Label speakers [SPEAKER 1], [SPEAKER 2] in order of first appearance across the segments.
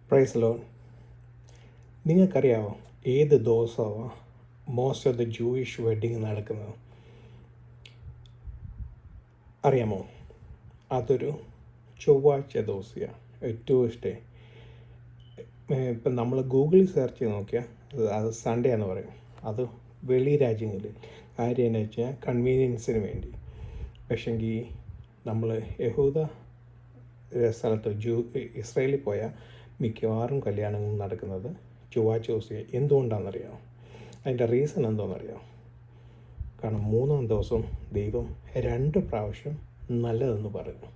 [SPEAKER 1] Price loan. നിങ്ങൾക്കറിയാമോ ഏത് ദിവസമാണ് most of the Jewish wedding നടക്കുന്നത്? അറിയാമോ? അതൊരു ചൊവ്വാഴ്ച ദിവസമാണ്, ട്യൂസ്ഡേ. ഇപ്പം നമ്മൾ ഗൂഗിളിൽ സെർച്ച് ചെയ്ത് നോക്കിയാൽ അത് സൺഡേ എന്ന് പറയും. അത് വെളി രാജ്യങ്ങളിൽ കാര്യം എന്ന് വെച്ചാൽ കൺവീനിയൻസിന് വേണ്ടി. പക്ഷെങ്കിൽ നമ്മൾ യഹൂദ സ്ഥലത്ത് ഇസ്രയേലിൽ പോയാൽ മിക്കവാറും കല്യാണങ്ങൾ നടക്കുന്നത് ചൊവ്വാഴ്ച ദിവസം. എന്തുകൊണ്ടാണെന്നറിയാമോ? അതിൻ്റെ റീസൺ എന്താണെന്നറിയാമോ? കാരണം 3-ാം ദിവസം ദൈവം 2 പ്രാവശ്യം നല്ലതെന്ന് പറഞ്ഞു.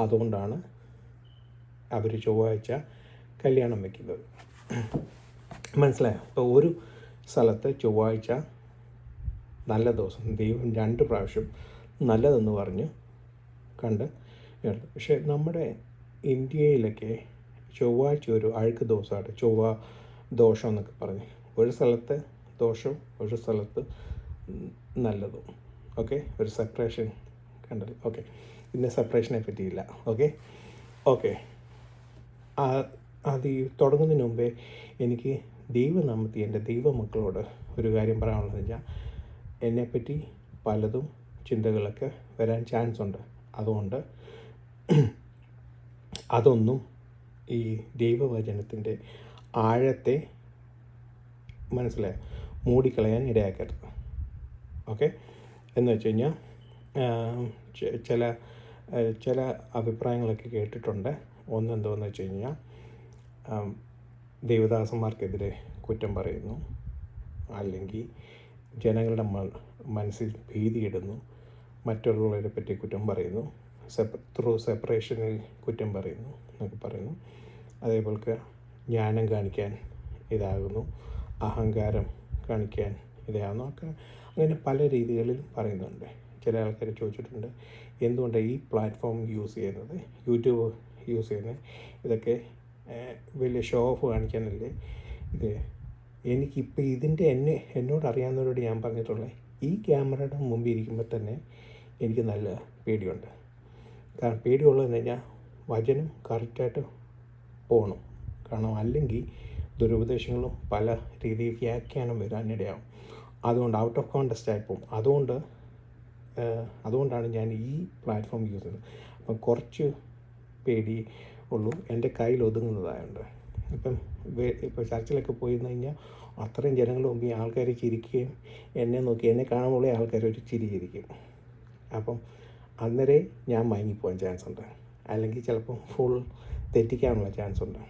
[SPEAKER 1] അതുകൊണ്ടാണ് അവർ ചൊവ്വാഴ്ച കല്യാണം വയ്ക്കുന്നത്. മനസ്സിലായോ? അപ്പോൾ ഒരു സ്ഥലത്ത് ചൊവ്വാഴ്ച നല്ല ദിവസം ദൈവം 2 പ്രാവശ്യം നല്ലതെന്ന് പറഞ്ഞ് കണ്ട്. പക്ഷേ നമ്മുടെ ഇന്ത്യയിലൊക്കെ ചൊവ്വാഴ്ച ഒരു അഴുക്ക് ദിവസമായിട്ട് ചൊവ്വ ദോഷം എന്നൊക്കെ പറഞ്ഞ് ഒരു സ്ഥലത്ത് ദോഷം, ഒരു സ്ഥലത്ത് നല്ലതും. ഓക്കെ, ഒരു സെപ്പറേഷൻ കണ്ടല്ലോ. ഓക്കെ, പിന്നെ സെപ്പറേഷനെ പറ്റിയില്ല. ഓക്കെ അത് തുടങ്ങുന്നതിന് മുമ്പേ എനിക്ക് ദൈവനാമത്തിൽ എൻ്റെ ദൈവമക്കളോട് ഒരു കാര്യം പറയാനുള്ളതെന്ന് വെച്ചാൽ, എന്നെപ്പറ്റി പലതും ചിന്തകളൊക്കെ വരാൻ ചാൻസ് ഉണ്ട്. അതുകൊണ്ട് അതൊന്നും ഈ ദൈവവചനത്തിൻ്റെ ആഴത്തെ മനസ്സിലായി മൂടിക്കളയാൻ ഇടയാക്കരുത്. ഓക്കെ, എന്ന് വെച്ച് കഴിഞ്ഞാൽ ചില അഭിപ്രായങ്ങളൊക്കെ കേട്ടിട്ടുണ്ട്. ഒന്നെന്തോന്ന് വെച്ച് കഴിഞ്ഞാൽ ദൈവദാസന്മാർക്കെതിരെ കുറ്റം പറയുന്നു, അല്ലെങ്കിൽ ജനങ്ങളുടെ മനസ്സിൽ ഭീതിയിടുന്നു, മറ്റുള്ളവരെ പറ്റി കുറ്റം പറയുന്നു, ത്രൂ സെപ്പറേഷനിൽ കുറ്റം പറയുന്നു എന്നൊക്കെ പറയുന്നു. അതേപോലെ ജ്ഞാനം കാണിക്കാൻ ഇതാകുന്നു, അഹങ്കാരം കാണിക്കാൻ ഇതാകുന്നു ഒക്കെ, അങ്ങനെ പല രീതികളിൽ പറയുന്നുണ്ട്. ചില ആൾക്കാർ ചോദിച്ചിട്ടുണ്ട്, എന്തുകൊണ്ടാണ് ഈ പ്ലാറ്റ്ഫോം യൂസ് ചെയ്യുന്നത്, യൂട്യൂബ് യൂസ് ചെയ്യുന്നത്? ഇതൊക്കെ വലിയ ഷോ ഓഫ് കാണിക്കാനല്ലേ? ഇത് എനിക്കിപ്പോൾ എന്നോട് അറിയാവുന്നവരോട് ഞാൻ പറഞ്ഞിട്ടുള്ളത്, ഈ ക്യാമറയുടെ മുമ്പിൽ ഇരിക്കുമ്പോൾ തന്നെ എനിക്ക് നല്ല പേടിയുണ്ട്. കാരണം പേടിയുള്ളതെന്ന് കഴിഞ്ഞാൽ വചനം കറക്റ്റായിട്ട് പോകണം. കാരണം അല്ലെങ്കിൽ ദുരുപദേശങ്ങളും പല രീതിയിൽ വ്യാഖ്യാനം വരാനിടയാവും. അതുകൊണ്ട് ഔട്ട് ഓഫ് കോണ്ടെക്സ്റ്റ് ആയിപ്പോവും. അതുകൊണ്ടാണ് ഞാൻ ഈ പ്ലാറ്റ്ഫോം യൂസ് ചെയ്യുന്നത്. അപ്പം കുറച്ച് പേടി ഉള്ളൂ, എൻ്റെ കയ്യിൽ ഒതുങ്ങുന്നതായുണ്ട്. ഇപ്പോൾ ചർച്ചിലൊക്കെ പോയിരുന്നു കഴിഞ്ഞാൽ അത്രയും ജനങ്ങളുടെ മുമ്പിൽ ആൾക്കാർ ചിരിക്കുകയും എന്നെ കാണുമ്പോഴേ ആൾക്കാർ ഒരു ചിരി ചിരിക്കും. അപ്പം അന്നേരം ഞാൻ മയങ്ങിപ്പോകാൻ ചാൻസ് ഉണ്ട്, അല്ലെങ്കിൽ ചിലപ്പം ഫുൾ തെറ്റിക്കാനുള്ള ചാൻസ് ഉണ്ട്.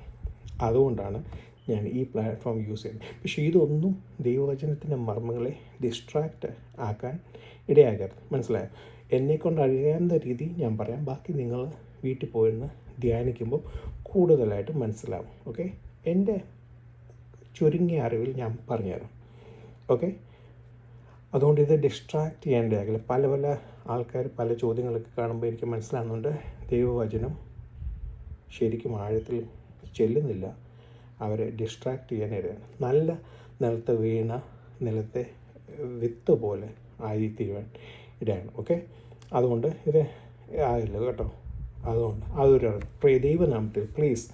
[SPEAKER 1] അതുകൊണ്ടാണ് ഞാൻ ഈ പ്ലാറ്റ്ഫോം യൂസ് ചെയ്യുന്നത്. പക്ഷേ ഇതൊന്നും ദൈവവചനത്തിൻ്റെ മർമ്മങ്ങളെ ഡിസ്ട്രാക്റ്റ് ആക്കാൻ ഇടയാക്കരുത്. മനസ്സിലായോ? എന്നെക്കൊണ്ട് അറിയാവുന്ന രീതി ഞാൻ പറയാം. ബാക്കി നിങ്ങൾ വീട്ടിൽ പോയിരുന്ന് ധ്യാനിക്കുമ്പോൾ കൂടുതലായിട്ട് മനസ്സിലാവും. ഓക്കെ, എൻ്റെ ചുരുങ്ങിയ അറിവിൽ ഞാൻ പറഞ്ഞുതരാം. ഓക്കെ, അതുകൊണ്ട് ഇത് ഡിസ്ട്രാക്റ്റ് ചെയ്യേണ്ടതാകില്ല. പല ആൾക്കാർ പല ചോദ്യങ്ങളൊക്കെ കാണുമ്പോൾ എനിക്ക് മനസ്സിലാകുന്നുണ്ട്, ദൈവവചനം ശരിക്കും ആഴത്തിൽ ചെല്ലുന്നില്ല, അവരെ ഡിസ്ട്രാക്റ്റ് ചെയ്യാനിടയാണ്. നല്ല നിലത്ത് വീണ നിലത്തെ വിത്ത് പോലെ ആയിത്തീരുവാൻ ഇടയാണ്. ഓക്കെ, അതുകൊണ്ട് ഇത് ആകില്ല കേട്ടോ. അതുകൊണ്ട് അതൊരു ദൈവനാമത്തിൽ പ്ലീസ്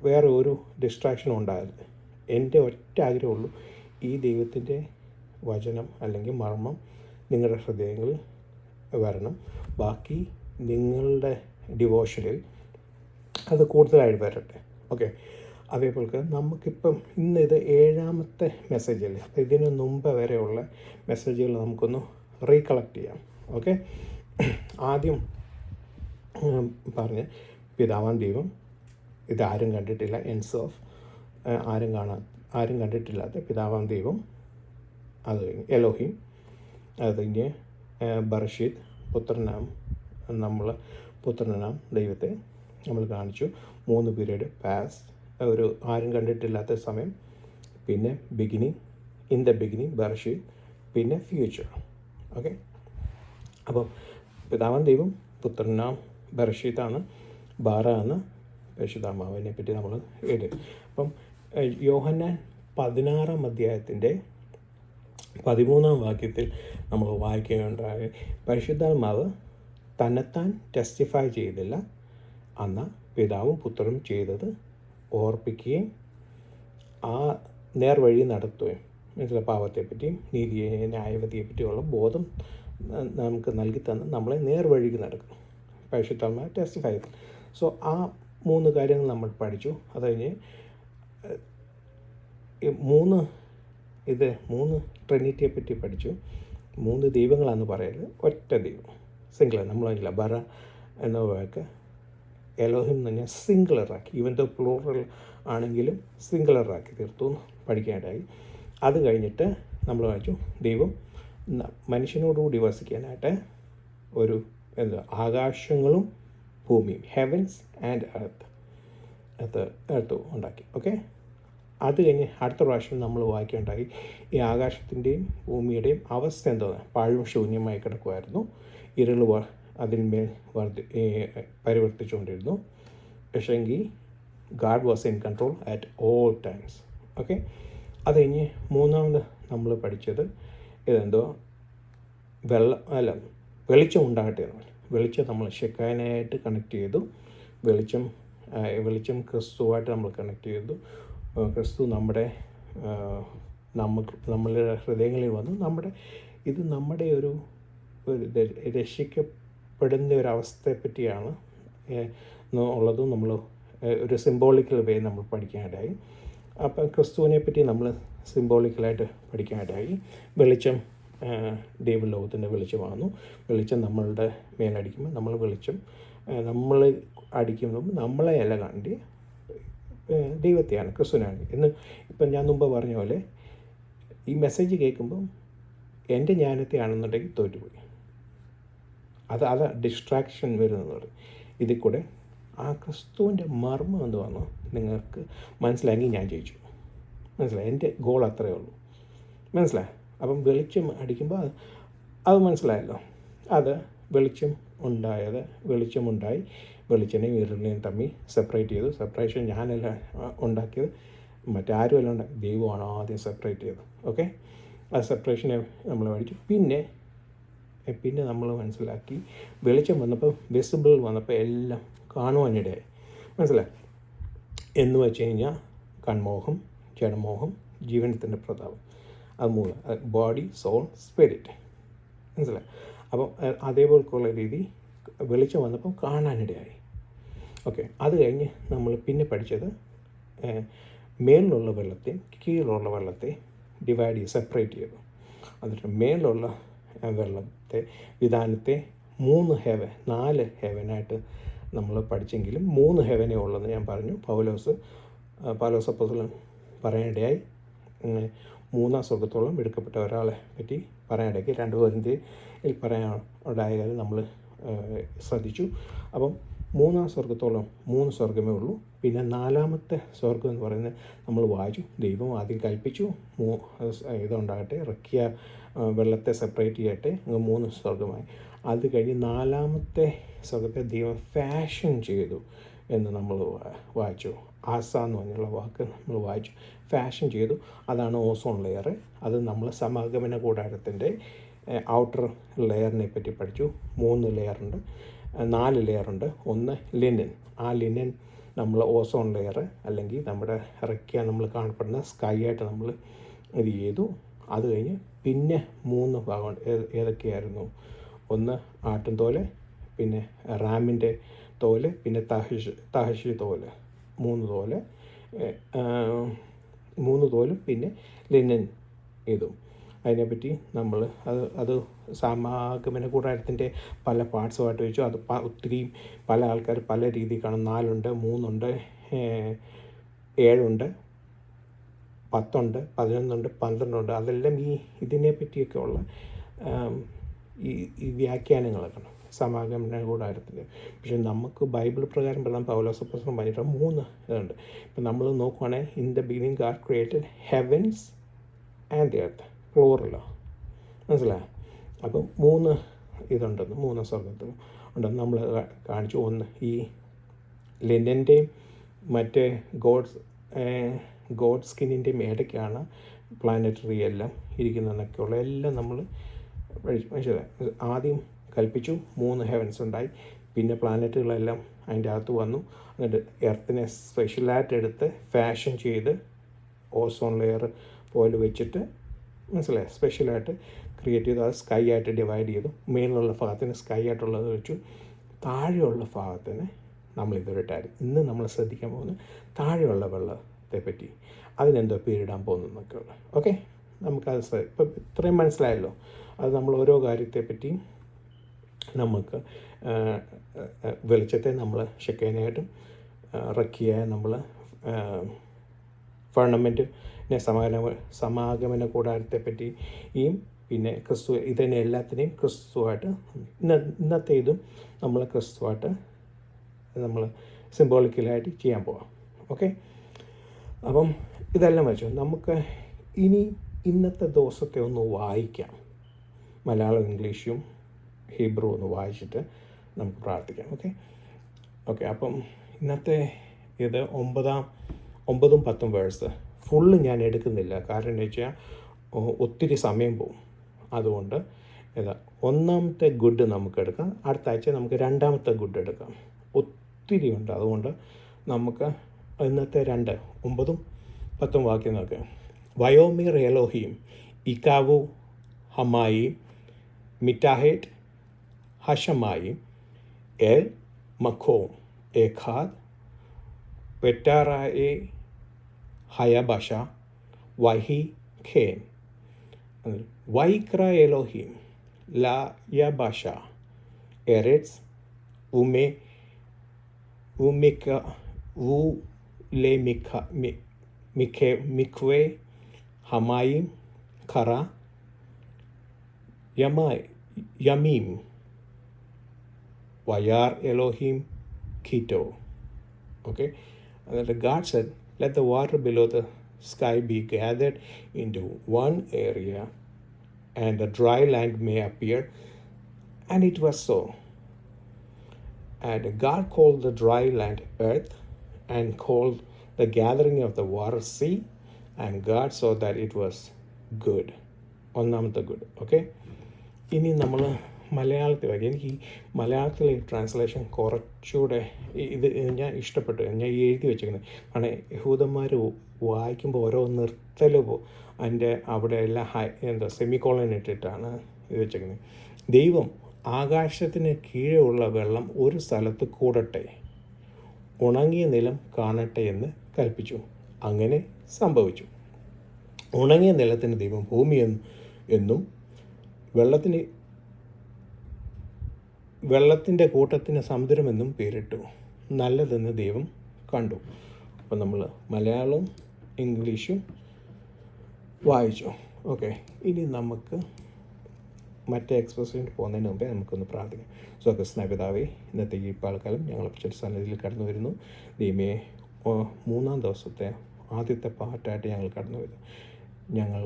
[SPEAKER 1] വേറെ ഒരു ഡിസ്ട്രാക്ഷനും ഉണ്ടാകരുത്. എൻ്റെ ഒറ്റ ആഗ്രഹമുള്ളൂ, ഈ ദൈവത്തിൻ്റെ വചനം അല്ലെങ്കിൽ മർമ്മം നിങ്ങളുടെ ഹൃദയങ്ങളിൽ വരണം. ബാക്കി നിങ്ങളുടെ ഡിവോഷനിൽ അത് കൂടുതലായിട്ട് വരട്ടെ. ഓക്കെ, അതേപോലെ നമുക്കിപ്പം ഇത് 7ാമത്തെ മെസ്സേജല്ലേ. അപ്പോൾ ഇതിന് മുമ്പ് വരെയുള്ള മെസ്സേജുകൾ നമുക്കൊന്ന് റീകളക്ട് ചെയ്യാം. ഓക്കെ, ആദ്യം പറഞ്ഞ് പിതാവാം ദൈവം, ഇതാരും കണ്ടിട്ടില്ല, എൻസ് ഓഫ് ആരും കണ്ടിട്ടില്ലാത്ത പിതാവാം ദൈവം. അത് കഴിഞ്ഞ് എലോഹിം, അത് കഴിഞ്ഞ് ബർഷീത്, പുത്രനാം ദൈവത്തെ നമ്മൾ കാണിച്ചു. 3 പീരീഡ് പാസ്, ഒരു ആരും കണ്ടിട്ടില്ലാത്ത സമയം, പിന്നെ ബിഗിനിങ്, ഇൻ ദ ബിഗിനിങ് ബർഷീത്, പിന്നെ ഫ്യൂച്ചർ. ഓക്കെ, അപ്പം പിതാവാം ദൈവം, പുത്രനാം ബർഷീത്താണ്, ബാറാണ് പരിശുദ്ധാത്മാവിനെ പറ്റി നമ്മൾ എഴുതി. അപ്പം യോഹന്നാൻ 16-ാം അധ്യായത്തിൻ്റെ 13-ാം വാക്യത്തിൽ നമ്മൾ വായിക്കുകയുണ്ടായി, പരിശുദ്ധാത്മാവ് തന്നെത്താൻ ടെസ്റ്റിഫൈ ചെയ്തില്ല, എന്നാൽ പിതാവും പുത്രനും ചെയ്തത് ഓർപ്പിക്കുകയും ആ നേർവഴി നടത്തുകയും മനസ്സിലായി പാപത്തെപ്പറ്റിയും നീതിയെ ന്യായവതിയെപ്പറ്റിയുള്ള ബോധം നമുക്ക് നൽകി തന്ന് നമ്മളെ നേർവഴിക്ക് നടക്കും. പരിശുദ്ധാത്മാവ് ടെസ്റ്റിഫൈ ചെയ്തു. സോ ആ 3 കാര്യങ്ങൾ നമ്മൾ പഠിച്ചു. അത് കഴിഞ്ഞ് 3 ട്രിനിറ്റിയെ പറ്റി പഠിച്ചു. 3 ദൈവങ്ങളാണെന്ന് പറയുന്നത് ഒറ്റ ദൈവം, സിംഗിളർ. നമ്മൾ ബറ എന്ന വാക്ക് എലോഹിം എന്ന് പറഞ്ഞാൽ സിംഗിളറാക്കി, ഈവൻ ദോ പ്ലൂറൽ ആണെങ്കിലും സിംഗിളറാക്കി തീർത്തു പഠിക്കാനായി. അത് കഴിഞ്ഞിട്ട് നമ്മൾ വായിച്ചു ദൈവം മനുഷ്യനോടുകൂടി വസിക്കാനായിട്ട് ഒരു ആകാശങ്ങളും ഭൂമിയും, ഹെവൻസ് ആൻഡ് എർത്ത് ഉണ്ടാക്കി. ഓക്കെ, അത് കഴിഞ്ഞ് അടുത്ത പ്രാവശ്യം നമ്മൾ വായിക്കുകയുണ്ടായി ഈ ആകാശത്തിൻ്റെയും ഭൂമിയുടെയും അവസ്ഥ എന്തോന്ന്, പാഴും ശൂന്യമായി കിടക്കുമായിരുന്നു. ഇരുൾ അതിന്മേൽ പരിവർത്തിച്ചുകൊണ്ടിരുന്നു. പക്ഷേങ്കിൽ God was in control at all times. Okay, അത് കഴിഞ്ഞ് മൂന്നാമത് നമ്മൾ പഠിച്ചത് ഇതെന്തോ വെളിച്ചം ഉണ്ടാകട്ടെ എന്ന് പറഞ്ഞു. വെളിച്ചം നമ്മൾ ഷെക്കാനായിട്ട് കണക്ട് ചെയ്തു. വെളിച്ചം ക്രിസ്തുവായിട്ട് നമ്മൾ കണക്ട് ചെയ്തു. ക്രിസ്തു നമ്മളുടെ ഹൃദയങ്ങളിൽ വന്നു. നമ്മുടെ ഒരു രക്ഷിക്കപ്പെടുന്ന ഒരവസ്ഥയെ പറ്റിയാണ് ഉള്ളതും നമ്മൾ ഒരു സിംബോളിക്കൽ വേ നമ്മൾ പഠിക്കാനായി. അപ്പം ക്രിസ്തുവിനെ പറ്റി നമ്മൾ സിംബോളിക്കലായിട്ട് പഠിക്കാനായി. വെളിച്ചം ദൈവലോകത്തിൻ്റെ വെളിച്ചമാകുന്നു. വെളിച്ചം നമ്മളുടെ മേലടിക്കുമ്പോൾ നമ്മൾ അടിക്കുമ്പോൾ നമ്മളെ അല്ല കണ്ടി ദൈവത്തെയാണ്, ക്രിസ്തുവിനാണ് എന്ന്. ഇപ്പം ഞാൻ മുമ്പ് പറഞ്ഞ പോലെ ഈ മെസ്സേജ് കേൾക്കുമ്പം എൻ്റെ ജ്ഞാനത്തെ ആണെന്നുണ്ടെങ്കിൽ തോറ്റുപോയി. അത് ഡിസ്ട്രാക്ഷൻ വരുന്നത്. ഇതിൽ കൂടെ ആ ക്രിസ്തുവിൻ്റെ മർമ്മം എന്തുവാണോ നിങ്ങൾക്ക് മനസ്സിലാക്കി ഞാൻ ജയിച്ചു. മനസ്സിലായി, എൻ്റെ ഗോൾ അത്രയേ ഉള്ളൂ. മനസ്സിലായി. അപ്പം വെളിച്ചം അടിക്കുമ്പോൾ അത് മനസ്സിലായല്ലോ. അത് വെളിച്ചമുണ്ടായി. വെളിച്ചനെയും ഇരുളിനെയും തമ്മിൽ സെപ്പറേറ്റ് ചെയ്തു. സെപ്പറേഷൻ ഞാനല്ല ഉണ്ടാക്കിയത്, മറ്റാരുമല്ല ഉണ്ടാക്കി, ദൈവമാണ് ആദ്യം സെപ്പറേറ്റ് ചെയ്തത്. ഓക്കെ, ആ സെപ്പറേഷനെ നമ്മൾ പഠിച്ചു. പിന്നെ നമ്മൾ മനസ്സിലാക്കി വെളിച്ചം വന്നപ്പോൾ, വിസിബിൾ വന്നപ്പോൾ എല്ലാം കാണുവാനിടയായി. മനസ്സിലായി എന്ന് വെച്ച് കഴിഞ്ഞാൽ കൺമോഹം, ജഡമോഹം, ജീവനത്തിൻ്റെ പ്രതാപം, അത് 3, ബോഡി, സോൾ, സ്പിരിറ്റ്. മനസ്സിലായി. അപ്പം അതേപോലെയുള്ള രീതി വെളിച്ചം വന്നപ്പോൾ കാണാനിടയായി. ഓക്കെ, അത് കഴിഞ്ഞ് നമ്മൾ പിന്നെ പഠിച്ചത് മേളിലുള്ള വെള്ളത്തെ കീഴിലുള്ള വെള്ളത്തെ ഡിവൈഡ് ചെയ്ത് സെപ്പറേറ്റ് ചെയ്തു. എന്നിട്ട് മേളിലുള്ള വെള്ളത്തെ വിധാനത്തെ 4 ഹെവനായിട്ട് നമ്മൾ പഠിച്ചെങ്കിലും 3 ഹെവനേ ഉള്ളതെന്ന് ഞാൻ പറഞ്ഞു. പൗലോസ് അപ്പോസ്തലൻ പറയാനിടയായി. 3 സ്വർഗത്തോളം എടുക്കപ്പെട്ട ഒരാളെ പറ്റി പറയാനിടയ്ക്ക് 2 കൊരിന്ത്യയിൽ പറയാനുണ്ടായാൽ നമ്മൾ ശ്രദ്ധിച്ചു. അപ്പം 3 സ്വർഗത്തോളം 3 സ്വർഗമേ ഉള്ളൂ. പിന്നെ 4-ാമത്തെ സ്വർഗം എന്ന് പറയുന്നത് നമ്മൾ വായിച്ചു. ദൈവം ആദ്യം കൽപ്പിച്ചു ഇതുണ്ടാകട്ടെ, റക്കിയ വെള്ളത്തെ സെപ്പറേറ്റ് ചെയ്യട്ടെ, 3 സ്വർഗമായി. അത് കഴിഞ്ഞ് 4-ാമത്തെ സ്വർഗത്തെ ദൈവം ഫാഷൻ ചെയ്തു എന്ന് നമ്മൾ വായിച്ചു. ആസ എന്ന് പറഞ്ഞുള്ള വാക്ക് നമ്മൾ വായിച്ചു. ഫാഷൻ ചെയ്തു, അതാണ് ഓസോൺ ലെയർ. അത് നമ്മൾ സമാഗമന കൂടാരത്തിൻ്റെ ഔട്ടർ ലെയറിനെ പറ്റി പഠിച്ചു. 3 ലെയറുണ്ട്, 4 ലെയറുണ്ട്. ഒന്ന് ലിനൻ. ആ ലിനൻ നമ്മൾ ഓസോൺ ലെയർ അല്ലെങ്കിൽ നമ്മുടെ റക്കിയ നമ്മൾ കാണപ്പെടുന്ന സ്കൈ ആയിട്ട് നമ്മൾ ഇത് ചെയ്തു. അത് കഴിഞ്ഞ് പിന്നെ 3 ഭാഗം ഏതൊക്കെയായിരുന്നു? ഒന്ന് ആട്ടിൻതോല്, പിന്നെ റാമിൻ്റെ തോല്, പിന്നെ തഹഷി തോല്. 3 തോലും പിന്നെ ലിനൻ ഇതും. അതിനെപ്പറ്റി നമ്മൾ അത് സമാഗമന കൂടാരത്തിൻ്റെ പല പാർട്സുമായിട്ട് വെച്ചു. അത് ഒത്തിരി പല ആൾക്കാർ പല രീതി കാണും. 4 ഉണ്ട്, 3 ഉണ്ട്, 7 ഉണ്ട്, 10 ഉണ്ട്, 11 ഉണ്ട്, 12 ഉണ്ട്. അതെല്ലാം ഇതിനെ പറ്റിയൊക്കെ ഉള്ള ഈ വ്യാഖ്യാനങ്ങളൊക്കെ സമാഗമന കൂടാരത്തിൻ്റെ. പക്ഷേ നമുക്ക് ബൈബിൾ പ്രകാരം പറഞ്ഞാൽ പൗലോസ് അപ്പോസ്തലൻ പറഞ്ഞിട്ട് 3 ഇതുണ്ട്. ഇപ്പം നമ്മൾ നോക്കുവാണെങ്കിൽ in the beginning God created heavens and the earth, ഫ്ലോറിലോ. മനസ്സിലായോ? അപ്പം 3 ഇതുണ്ടെന്ന്, 3 സ്വർഗത്ത് ഉണ്ടെന്ന് നമ്മൾ കാണിച്ചു. ഒന്ന് ഈ ലിനൻ്റെയും മറ്റേ ഗോഡ് സ്കിന്നിൻ്റെയും ഇടയ്ക്കാണ് പ്ലാനറ്ററി എല്ലാം ഇരിക്കുന്നതെന്നൊക്കെയുള്ള എല്ലാം നമ്മൾ മനസ്സിലായി. ആദ്യം കൽപ്പിച്ചു 3 ഹെവൻസ് ഉണ്ടായി. പിന്നെ പ്ലാനറ്റുകളെല്ലാം അതിൻ്റെ അകത്ത് വന്നു. എന്നിട്ട് എർത്തിനെ സ്പെഷ്യലായിട്ട് എടുത്ത് ഫാഷൻ ചെയ്ത് ഓസോൺ ലെയർ പോലെ വെച്ചിട്ട് മനസ്സിലായി സ്പെഷ്യലായിട്ട് ക്രിയേറ്റ് ചെയ്തു. അത് സ്കൈ ആയിട്ട് ഡിവൈഡ് ചെയ്തു. മേളിലുള്ള ഭാഗത്തിന് സ്കൈ ആയിട്ടുള്ളത് വെച്ചു. താഴെയുള്ള ഭാഗത്തിന് നമ്മളിതൊരു ടാരി. ഇന്ന് നമ്മൾ ശ്രദ്ധിക്കാൻ പോകുന്നത് താഴെയുള്ള വെള്ളത്തെ പറ്റി, അതിനെന്തോ പേരിടാൻ പോകുന്നതെന്നൊക്കെ ഉള്ളത്. ഓക്കെ, നമുക്കത് ഇപ്പം ഇത്രയും മനസ്സിലായല്ലോ. അത് നമ്മൾ ഓരോ കാര്യത്തെപ്പറ്റിയും നമുക്ക് വെളിച്ചത്തെ നമ്മൾ ഷെക്കേനായിട്ടും റക്കിയായ നമ്മൾ ഫർണമെൻറ്റിനെ സമാഗമന കൂടാരത്തെ പറ്റിയും പിന്നെ ക്രിസ്തു ഇതിനെ എല്ലാത്തിനെയും ക്രിസ്തുവായിട്ട് ഇന്നത്തെ ഇതും നമ്മൾ ക്രിസ്തുവായിട്ട് നമ്മൾ സിംബോളിക്കലായിട്ട് ചെയ്യാൻ പോവാം. ഓക്കെ, അപ്പം ഇതെല്ലാം വെച്ചു നമുക്ക് ഇന്നത്തെ ദിവസത്തെ ഒന്ന് വായിക്കാം. മലയാളം ഇംഗ്ലീഷും ഹീബ്രു ഒന്ന് വായിച്ചിട്ട് നമുക്ക് പ്രാർത്ഥിക്കാം. ഓക്കെ, അപ്പം ഇന്നത്തെ ഇത് 9, 10 വേഴ്സ് ഫുള്ള് ഞാൻ എടുക്കുന്നില്ല. കാരണം എന്താ വെച്ചാൽ ഒത്തിരി സമയം പോകും. അതുകൊണ്ട് ഒന്നാമത്തെ ഗുഡ് നമുക്ക് എടുക്കാം. അടുത്ത ആഴ്ച നമുക്ക് രണ്ടാമത്തെ ഗുഡ് എടുക്കാം. ഒത്തിരി ഉണ്ട്. അതുകൊണ്ട് നമുക്ക് ഇന്നത്തെ 2, 9, 10 വാക്യം നോക്കാം. വയോമിർ എലോഹീം ഇക്കാവു ഹമായിം മിറ്റാഹേറ്റ് ഹഷമായിം എൽ മഖോം ഏഖാദ് വെറ്റാറായെ ഹയബഷ വഹി ഖേൻ വൈക്ര എലോഹീം ലാ യബഷ എറെറ്റ്സ് മിഖ്വേ ഹമായിം ഖറ യമീം വയാർ Elohim ഖീറ്റോ. Okay, and then God said, let the water below the sky be gathered into one area and the dry land may appear. And it was so. And God called the dry land earth and called the gathering of the water sea. And God saw that it was good. ഒന്നാമത്തെ good. Okay, ഇനി നമ്മൾ മലയാളത്തിൽ വായിക്കും. എനിക്ക് ഈ മലയാളത്തിലെ translation കുറച്ചുകൂടെ ഇത് ഞാൻ ഇഷ്ടപ്പെട്ടു. ഞാൻ എഴുതി വെച്ചിരിക്കുന്നത് കാരണം യഹൂദന്മാർ വായിക്കുമ്പോൾ ഓരോ നിർത്തൽ അതിൻ്റെ അവിടെ എല്ലാം സെമിക്കോളൻ ഇട്ടിട്ടാണ് ഇത് വെച്ചിരിക്കുന്നത്. ദൈവം ആകാശത്തിന് കീഴെ ഉള്ള വെള്ളം ഒരു സ്ഥലത്ത് കൂടട്ടെ, ഉണങ്ങിയ നിലം കാണട്ടെ എന്ന് കൽപ്പിച്ചു. അങ്ങനെ സംഭവിച്ചു. ഉണങ്ങിയ നിലത്തിന് ദൈവം ഭൂമി എന്നും വെള്ളത്തിൻ്റെ കൂട്ടത്തിന് സമുദ്രമെന്നും പേരിട്ടു. നല്ലതെന്ന് ദൈവം കണ്ടു. അപ്പം നമ്മൾ മലയാളവും ഇംഗ്ലീഷും വായിച്ചു. ഓക്കെ, ഇനി നമുക്ക് മറ്റേ എക്സ്പ്രഷനിൽ പോകുന്നതിന് മുമ്പേ നമുക്കൊന്ന് പ്രാർത്ഥിക്കാം. സ്വർഗ്ഗസ്ഥനായ പിതാവേ, ഇന്നത്തെ ഈ പാൽക്കാലം ഞങ്ങൾ സന്നിധിയിൽ കടന്നു വരുന്നു. ദൈവമേ, 3-ാം ദിവസത്തെ ആദ്യത്തെ പാട്ടായിട്ട് ഞങ്ങൾ കടന്നു വരുന്നു. ഞങ്ങൾ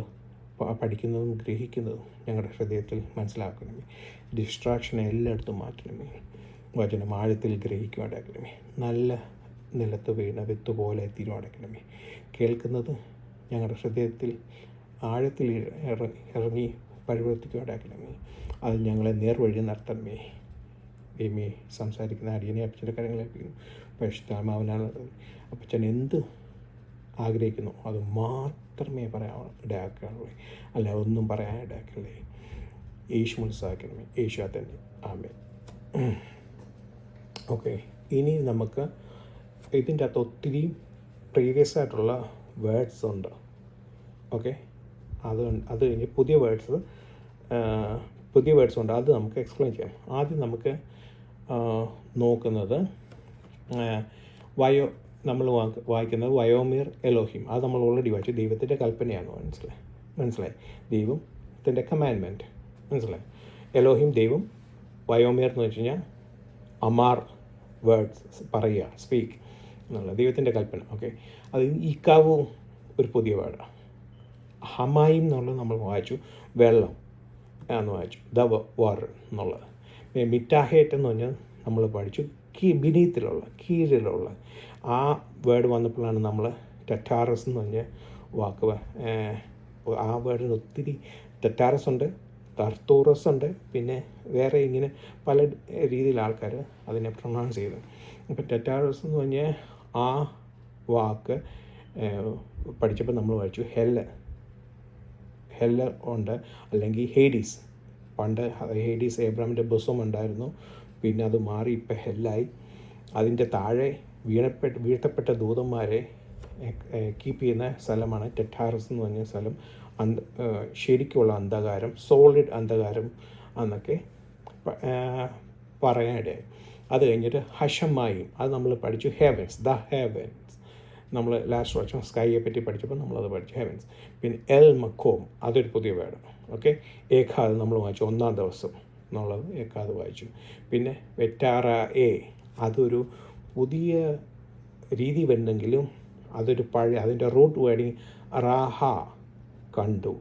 [SPEAKER 1] പഠിക്കുന്നതും ഗ്രഹിക്കുന്നതും ഞങ്ങളുടെ ഹൃദയത്തിൽ മനസ്സിലാക്കണമേ. ഡിസ്ട്രാക്ഷനെ എല്ലായിടത്തും മാറ്റണമേ. വചനം ആഴത്തിൽ ഗ്രഹിക്കുവാനാക്കണമേ. നല്ല നിലത്ത് വീണ വിത്ത് പോലെ തീരുമാനിക്കണമേ. കേൾക്കുന്നത് ഞങ്ങളുടെ ഹൃദയത്തിൽ ആഴത്തിൽ ഇറങ്ങി പരിവർത്തിക്കുവാനാക്കണമേ. അത് ഞങ്ങളെ നേർവഴി നടത്തണമേ. ദൈവമേ, സംസാരിക്കുന്ന അടിയനെ അപ്പച്ചൻ്റെ കാര്യങ്ങളെ ഏൽപ്പിക്കുന്നു. പരിശുദ്ധാത്മാവിനാണ് അപ്പച്ചൻ എന്ത് ആഗ്രഹിക്കുന്നു അത് മാത്രമേ പറയാൻ ഇടയാക്കാനുള്ളൂ. അല്ല ഒന്നും പറയാൻ ഇടയാക്കല്ലേ. യേശു മനസ്സിലാക്കണമേ. യേശു തന്നെ. ആമേൻ. ഓക്കെ, ഇനി നമുക്ക് ഇതിൻ്റെ അകത്ത് ഒത്തിരി പ്രീവിയസ് ആയിട്ടുള്ള വേർഡ്സ് ഉണ്ട്. ഓക്കെ, അത് കഴിഞ്ഞ് പുതിയ വേർഡ്സ് ഉണ്ട്. അത് നമുക്ക് എക്സ്പ്ലെയിൻ ചെയ്യാം. ആദ്യം നമുക്ക് നോക്കുന്നത് നമ്മൾ വായിക്കുന്നത് വയോമിർ എലോഹിം. അത് നമ്മൾ ഓൾറെഡി വായിച്ചു. ദൈവത്തിൻ്റെ കൽപ്പനയാണ്. മനസ്സിലായി. ദൈവത്തിൻ്റെ കമാൻഡ്മെൻറ്റ് മനസ്സിലായി. എലോഹിം ദൈവം, വയോമിർ എന്ന് വെച്ച് കഴിഞ്ഞാൽ അമാർ വേർഡ്സ് പറയുക, സ്പീക്ക് എന്നുള്ള ദൈവത്തിൻ്റെ കൽപ്പന. ഓക്കെ, അത് ഇക്കാവും ഒരു പുതിയ വേർഡാണ്. ഹമായിം എന്നുള്ളത് നമ്മൾ വായിച്ചു, വെള്ളം എന്ന് വായിച്ചു, ദ വാട്ടർ എന്നുള്ളത്. മിറ്റാഹേറ്റ് എന്ന് പറഞ്ഞാൽ നമ്മൾ പഠിച്ചു കീഴിലുള്ള. ആ വേർഡ് വന്നപ്പോഴാണ് നമ്മൾ ടെറ്റാറസ് എന്ന് പറഞ്ഞ വാക്ക്. ആ വേർഡിന് ഒത്തിരി ടെറ്റാറസ് ഉണ്ട്, തർത്തൂറസ് ഉണ്ട്, പിന്നെ വേറെ ഇങ്ങനെ പല രീതിയിൽ ആൾക്കാർ അതിനെ പ്രൊണൗൺസ് ചെയ്തു. അപ്പോൾ ടെറ്റാറസ് എന്ന് പറഞ്ഞാൽ ആ വാക്ക് പഠിച്ചപ്പോൾ നമ്മൾ പഠിച്ചു ഹെല്ല് ഉണ്ട്, അല്ലെങ്കിൽ ഹേഡീസ്. പണ്ട് ഹേഡീസ് ഏബ്രാമിൻ്റെ ബൊസം ഉണ്ടായിരുന്നു, പിന്നെ അത് മാറി ഇപ്പം ഹെല്ലായി. അതിൻ്റെ താഴെ വീഴ്ത്തപ്പെട്ട ദൂതന്മാരെ കീപ്പ് ചെയ്യുന്ന സ്ഥലമാണ് ടെറ്റാറസ് എന്ന് പറഞ്ഞ സ്ഥലം. ശരിക്കുള്ള അന്ധകാരം, സോളിഡ് അന്ധകാരം എന്നൊക്കെ പറയാനിടയായി. അത് കഴിഞ്ഞിട്ട് ഹഷമായും, അത് നമ്മൾ പഠിച്ചു ഹെവൻസ്, ദ ഹെവൻസ്. നമ്മൾ ലാസ്റ്റ് വർഷം സ്കൈയെ പറ്റി പഠിച്ചപ്പോൾ നമ്മളത് പഠിച്ചു, ഹെവൻസ്. പിന്നെ എൽ മക്കോം, അതൊരു പുതിയ വേർഡ്. ഓക്കെ, ഏഖാദ് നമ്മൾ വായിച്ചു, 1-ാം ദിവസം എന്നുള്ളത് ഏഖാദ് വായിച്ചു. പിന്നെ വെറ്റാറ എ, അതൊരു പുതിയ രീതി വരുന്നെങ്കിലും അതൊരു പഴയ, അതിൻ്റെ റൂട്ട് വേർഡിങ് റാഹ, കണ്ടു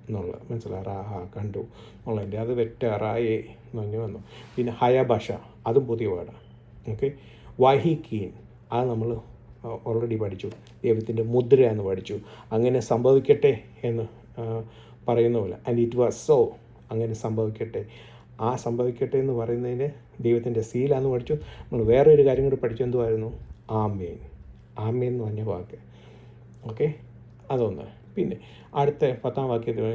[SPEAKER 1] എന്നുള്ളത്, മനസ്സിലായി? റാഹ, കണ്ടു എന്നുള്ളതിൻ്റെ അത് വെറ്റാറായേ എന്ന് പറഞ്ഞ് വന്നു. പിന്നെ ഹയബഷ, അതും പുതിയ വേർഡാണ്. ഓക്കെ, വഹിക്കീൻ, അത് നമ്മൾ ഓൾറെഡി പഠിച്ചു, ദൈവത്തിൻ്റെ മുദ്ര എന്ന് പഠിച്ചു. അങ്ങനെ സംഭവിക്കട്ടെ എന്ന് പറയുന്ന പോലെ, ആൻഡ് ഇറ്റ് വാസ് സോ, അങ്ങനെ സംഭവിക്കട്ടെ. ആ സംഭവിക്കട്ടെ എന്ന് പറയുന്നതിന് ദൈവത്തിൻ്റെ സീലാന്ന് പഠിച്ചു. നമ്മൾ വേറെ ഒരു കാര്യം കൂടി പഠിച്ചു, എന്തുമായിരുന്നു? ആമേൻ. ആമേൻ എന്ന് പറഞ്ഞ വാക്ക്. ഓക്കെ, അതൊന്ന്. പിന്നെ അടുത്ത 10-ാം വാക്യത്തിൽ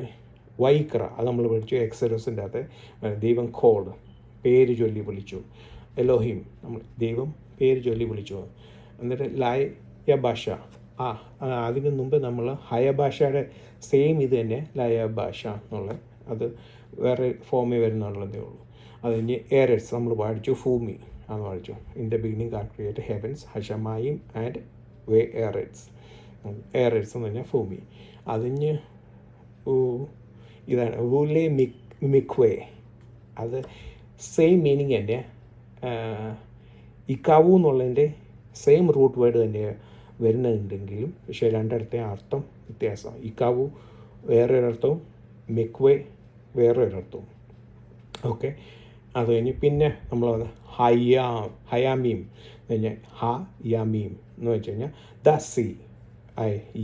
[SPEAKER 1] വൈക്ര, അത് നമ്മൾ പഠിച്ചു. എക്സോഡസിൻ്റെ അകത്ത് ദൈവം കോഡ്, പേര് ചൊല്ലി വിളിച്ചു. എലോഹിം, നമ്മൾ ദൈവം പേര് ചൊല്ലി വിളിച്ചു. എന്നിട്ട് ലയ ഭാഷ, അതിന് മുമ്പ് നമ്മൾ ഹയഭാഷയുടെ സെയിം ഇത് തന്നെ ലയ ഭാഷ എന്നുള്ള, അത് വേറെ ഫോമിൽ വരുന്നുള്ളതേ ഉള്ളൂ. അത് കഴിഞ്ഞ് എയറേറ്റ്സ് നമ്മൾ പഠിച്ചു, ഭൂമി അന്ന് പഠിച്ചു. In the beginning God created heavens, ഹഷമായും ആൻഡ് വേ എയറേറ്റ്സ്. എയറേറ്റ്സ് എന്ന് പറഞ്ഞാൽ ഭൂമി. അതിന് ഇതാണ് വുലെ മിക്വേ, അത് സെയിം മീനിങ് തന്നെ. ഇക്കാവു എന്നുള്ളതിൻ്റെ സെയിം റൂട്ട് വേർഡ് തന്നെ വരുന്നുണ്ടെങ്കിലും പക്ഷേ രണ്ടിടത്തെ അർത്ഥം വ്യത്യാസമാണ്. ഇക്കാവു വേറൊരർത്ഥവും മിക്വേ വേറൊരർത്ഥവും. ഓക്കെ, അത് കഴിഞ്ഞ് പിന്നെ നമ്മൾ ഹയാമീം എന്ന് കഴിഞ്ഞാൽ യമീം എന്ന് വെച്ച് കഴിഞ്ഞാൽ ദ സീ.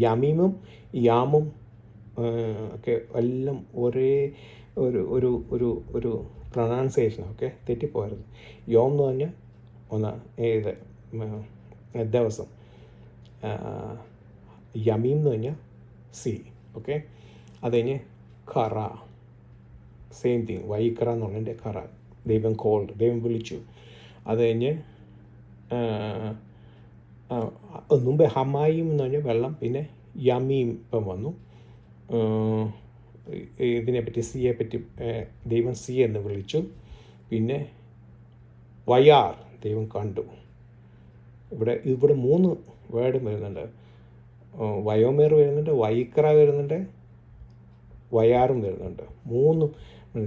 [SPEAKER 1] യമീമും യാമും ഒക്കെ എല്ലാം ഒരേ ഒരു ഒരു ഒരു പ്രൊണൗൺസിയേഷൻ. ഓക്കെ, തെറ്റിപ്പോകരുത്. യോം എന്ന് പറഞ്ഞാൽ ഏത് ദിവസം, യമീം എന്ന് പറഞ്ഞാൽ സി. ഓക്കെ, അത് കഴിഞ്ഞ് ഖറ, സെയിം തിങ്, വൈക്ര എന്നുള്ളതിൻ്റെ ഖറ, ദൈവം കോൾഡ്, ദൈവം വിളിച്ചു. അത് കഴിഞ്ഞ് മുമ്പേ ഹമായും എന്ന് പറഞ്ഞാൽ വെള്ളം, പിന്നെ യമീം ഇപ്പം വന്നു. ഇതിനെപ്പറ്റി സിയെ പറ്റി ദൈവം സി എന്ന് വിളിച്ചു. പിന്നെ വയാർ, ദൈവം കണ്ടു. ഇവിടെ 3 വേർഡും വരുന്നുണ്ട്. വയോമേർ വരുന്നുണ്ട്, വൈക്ര വരുന്നുണ്ട്, വയാറും വരുന്നുണ്ട്. 3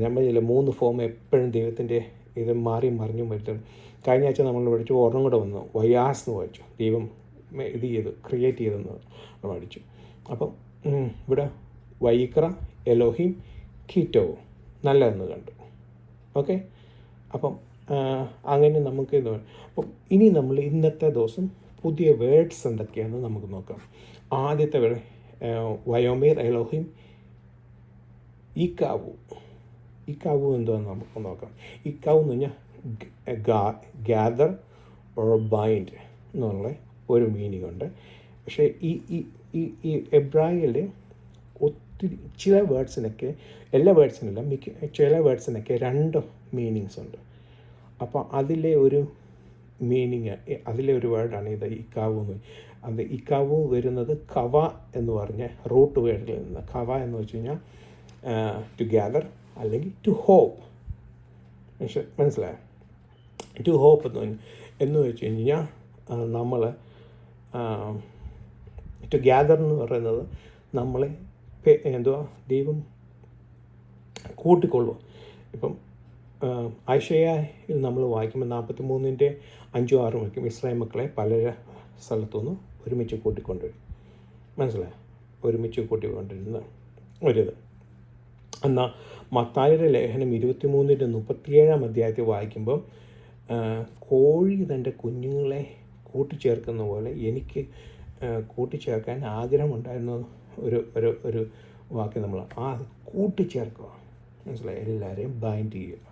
[SPEAKER 1] നമ്മൾ 3 ഫോം എപ്പോഴും ദൈവത്തിൻ്റെ ഇത് മാറി മറിഞ്ഞും വരുത്തുന്നു. കഴിഞ്ഞ ആഴ്ച നമ്മൾ പഠിച്ചു, ഒരെണ്ണം കൂടെ വന്നു, വയാസ് എന്ന് പഠിച്ചു, ദൈവം ഇത് ചെയ്തു, ക്രിയേറ്റ് ചെയ്തെന്ന് പഠിച്ചു. അപ്പം ഇവിടെ വൈക്ര, എലോഹിം, കീറ്റോ, നല്ലതെന്ന് കണ്ടു. ഓക്കെ, അപ്പം അങ്ങനെ നമുക്ക് ഇത്. അപ്പം ഇനി നമ്മൾ ഇന്നത്തെ ദിവസം പുതിയ വേർഡ്സ് എന്തൊക്കെയാണെന്ന് നമുക്ക് നോക്കാം. ആദ്യത്തെ വേർഡ് വയോമേർ, എലോഹിം, ഇക്കാവു. ഇക്കാവു എന്താണെന്ന് നമുക്ക് നോക്കാം. ഇക്കാവു എന്ന് പറഞ്ഞാൽ ഗ്യാദർ ഓർ ബൈൻഡ് എന്നുള്ള ഒരു മീനിങ് ഉണ്ട്. പക്ഷേ ഈ എബ്രായയിൽ ഒത്തിരി ചില വേർഡ്സിനൊക്കെ, എല്ലാ വേർഡ്സിനല്ല, ചില വേർഡ്സിനൊക്കെ 2 മീനിങ്സ് ഉണ്ട്. അപ്പോൾ അതിലെ ഒരു മീനിങ്, അതിലെ ഒരു വേർഡാണ് ഇത് ഇക്കാവു എന്ന്. അത് ഇക്കാവു വരുന്നത് കവ എന്ന് പറഞ്ഞ റൂട്ട് വേർഡിൽ നിന്ന്. കവ എന്ന് വെച്ച് കഴിഞ്ഞാൽ ടു ഗ്യാദർ അല്ലെങ്കിൽ ടു ഹോപ്പ്. മനസ്സിലായോ? ടു ഹോപ്പ് എന്ന് വെച്ച് കഴിഞ്ഞാൽ നമ്മൾ ടു ഗ്യാദർ എന്ന് പറയുന്നത് നമ്മളെ ദൈവം കൂട്ടിക്കൊള്ളുക. ഇപ്പം ഐശയ്യായിൽ നമ്മൾ വായിക്കുമ്പോൾ 43-ന്റെ 5-6 വായിക്കും, ഇസ്രായേൽ മക്കളെ പല സ്ഥലത്തുനിന്ന് ഒരുമിച്ച് കൂട്ടിക്കൊണ്ടുവരും. മനസ്സിലായോ? ഒരുമിച്ച് കൂട്ടിക്കൊണ്ടിരുന്ന ഒരിത്. എന്നാൽ മത്തായിയുടെ ലേഖനം 23-ന്റെ 37-ാം അധ്യായത്തിൽ വായിക്കുമ്പം കോഴി തൻ്റെ കുഞ്ഞുങ്ങളെ കൂട്ടിച്ചേർക്കുന്ന പോലെ എനിക്ക് കൂട്ടിച്ചേർക്കാൻ ആഗ്രഹമുണ്ടായിരുന്ന ഒരു വാക്യം നമ്മൾ കൂട്ടിച്ചേർക്കുക. മനസ്സിലായി? എല്ലാവരെയും ബൈൻഡ് ചെയ്യുക,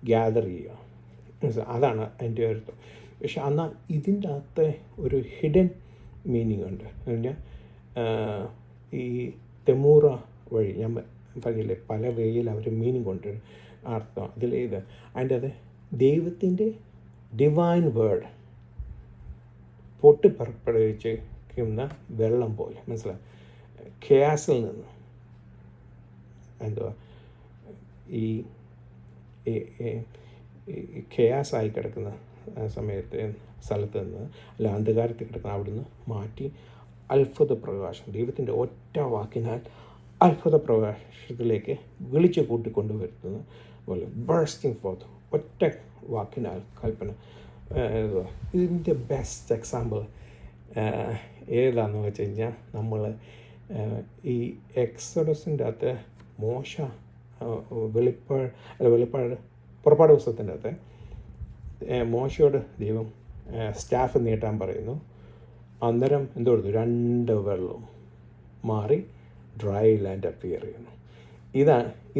[SPEAKER 1] ഗ്യാദർ ചെയ്യുക. മനസ്സിലായി? അതാണ് അതിൻ്റെ അർത്ഥം. പക്ഷെ എന്നാൽ ഇതിൻ്റെ അകത്തെ ഒരു ഹിഡൻ മീനിങ് ഉണ്ട്. പറഞ്ഞാൽ ഈ തെമൂറ വഴി ഞാൻ പറഞ്ഞില്ലേ, പല വേയിൽ അവർ മീനിങ് കൊണ്ട് അർത്ഥം അതിലേത് അതിൻ്റെ അത് ദൈവത്തിൻ്റെ ഡിവൈൻ വേർഡ് പൊട്ടിപ്പുറപ്പെടുവിച്ചിരിക്കുന്ന വെള്ളം പോലെ, മനസ്സിലായി, ഖയാസിൽ നിന്ന് എന്തുവാ ഈ ഖയാസായി കിടക്കുന്ന സമയത്ത് സ്ഥലത്ത് നിന്ന് അല്ല അന്ധകാരത്തിൽ കിടക്കുന്ന അവിടുന്ന് മാറ്റി അത്ഭുത പ്രകാശം, ദൈവത്തിൻ്റെ ഒറ്റ വാക്കിനാൽ അത്ഭുത പ്രകാശത്തിലേക്ക് വിളിച്ചു കൂട്ടിക്കൊണ്ടുവരുന്നത് പോലെ ബേഴ്സ്റ്റിംഗ് ഫോർത്ത്, ഒറ്റ വാക്കിനാൽ കൽപ്പന. ഇതിൻ്റെ ബെസ്റ്റ് എക്സാമ്പിൾ ഏതാണെന്ന് വെച്ച് കഴിഞ്ഞാൽ നമ്മൾ ഈ എക്സോഡസിൻ്റെ അകത്ത് മോശ പുറപ്പാട് പുസ്തകത്തിൻ്റെ അകത്ത് മോശയോട് ദൈവം സ്റ്റാഫ് നീട്ടാൻ പറയുന്നു. അന്നേരം എന്തോ കൊടുത്തു, 2 വെള്ളവും മാറി ഡ്രൈ ലാൻഡ് അപ്പിയർ ചെയ്യുന്നു.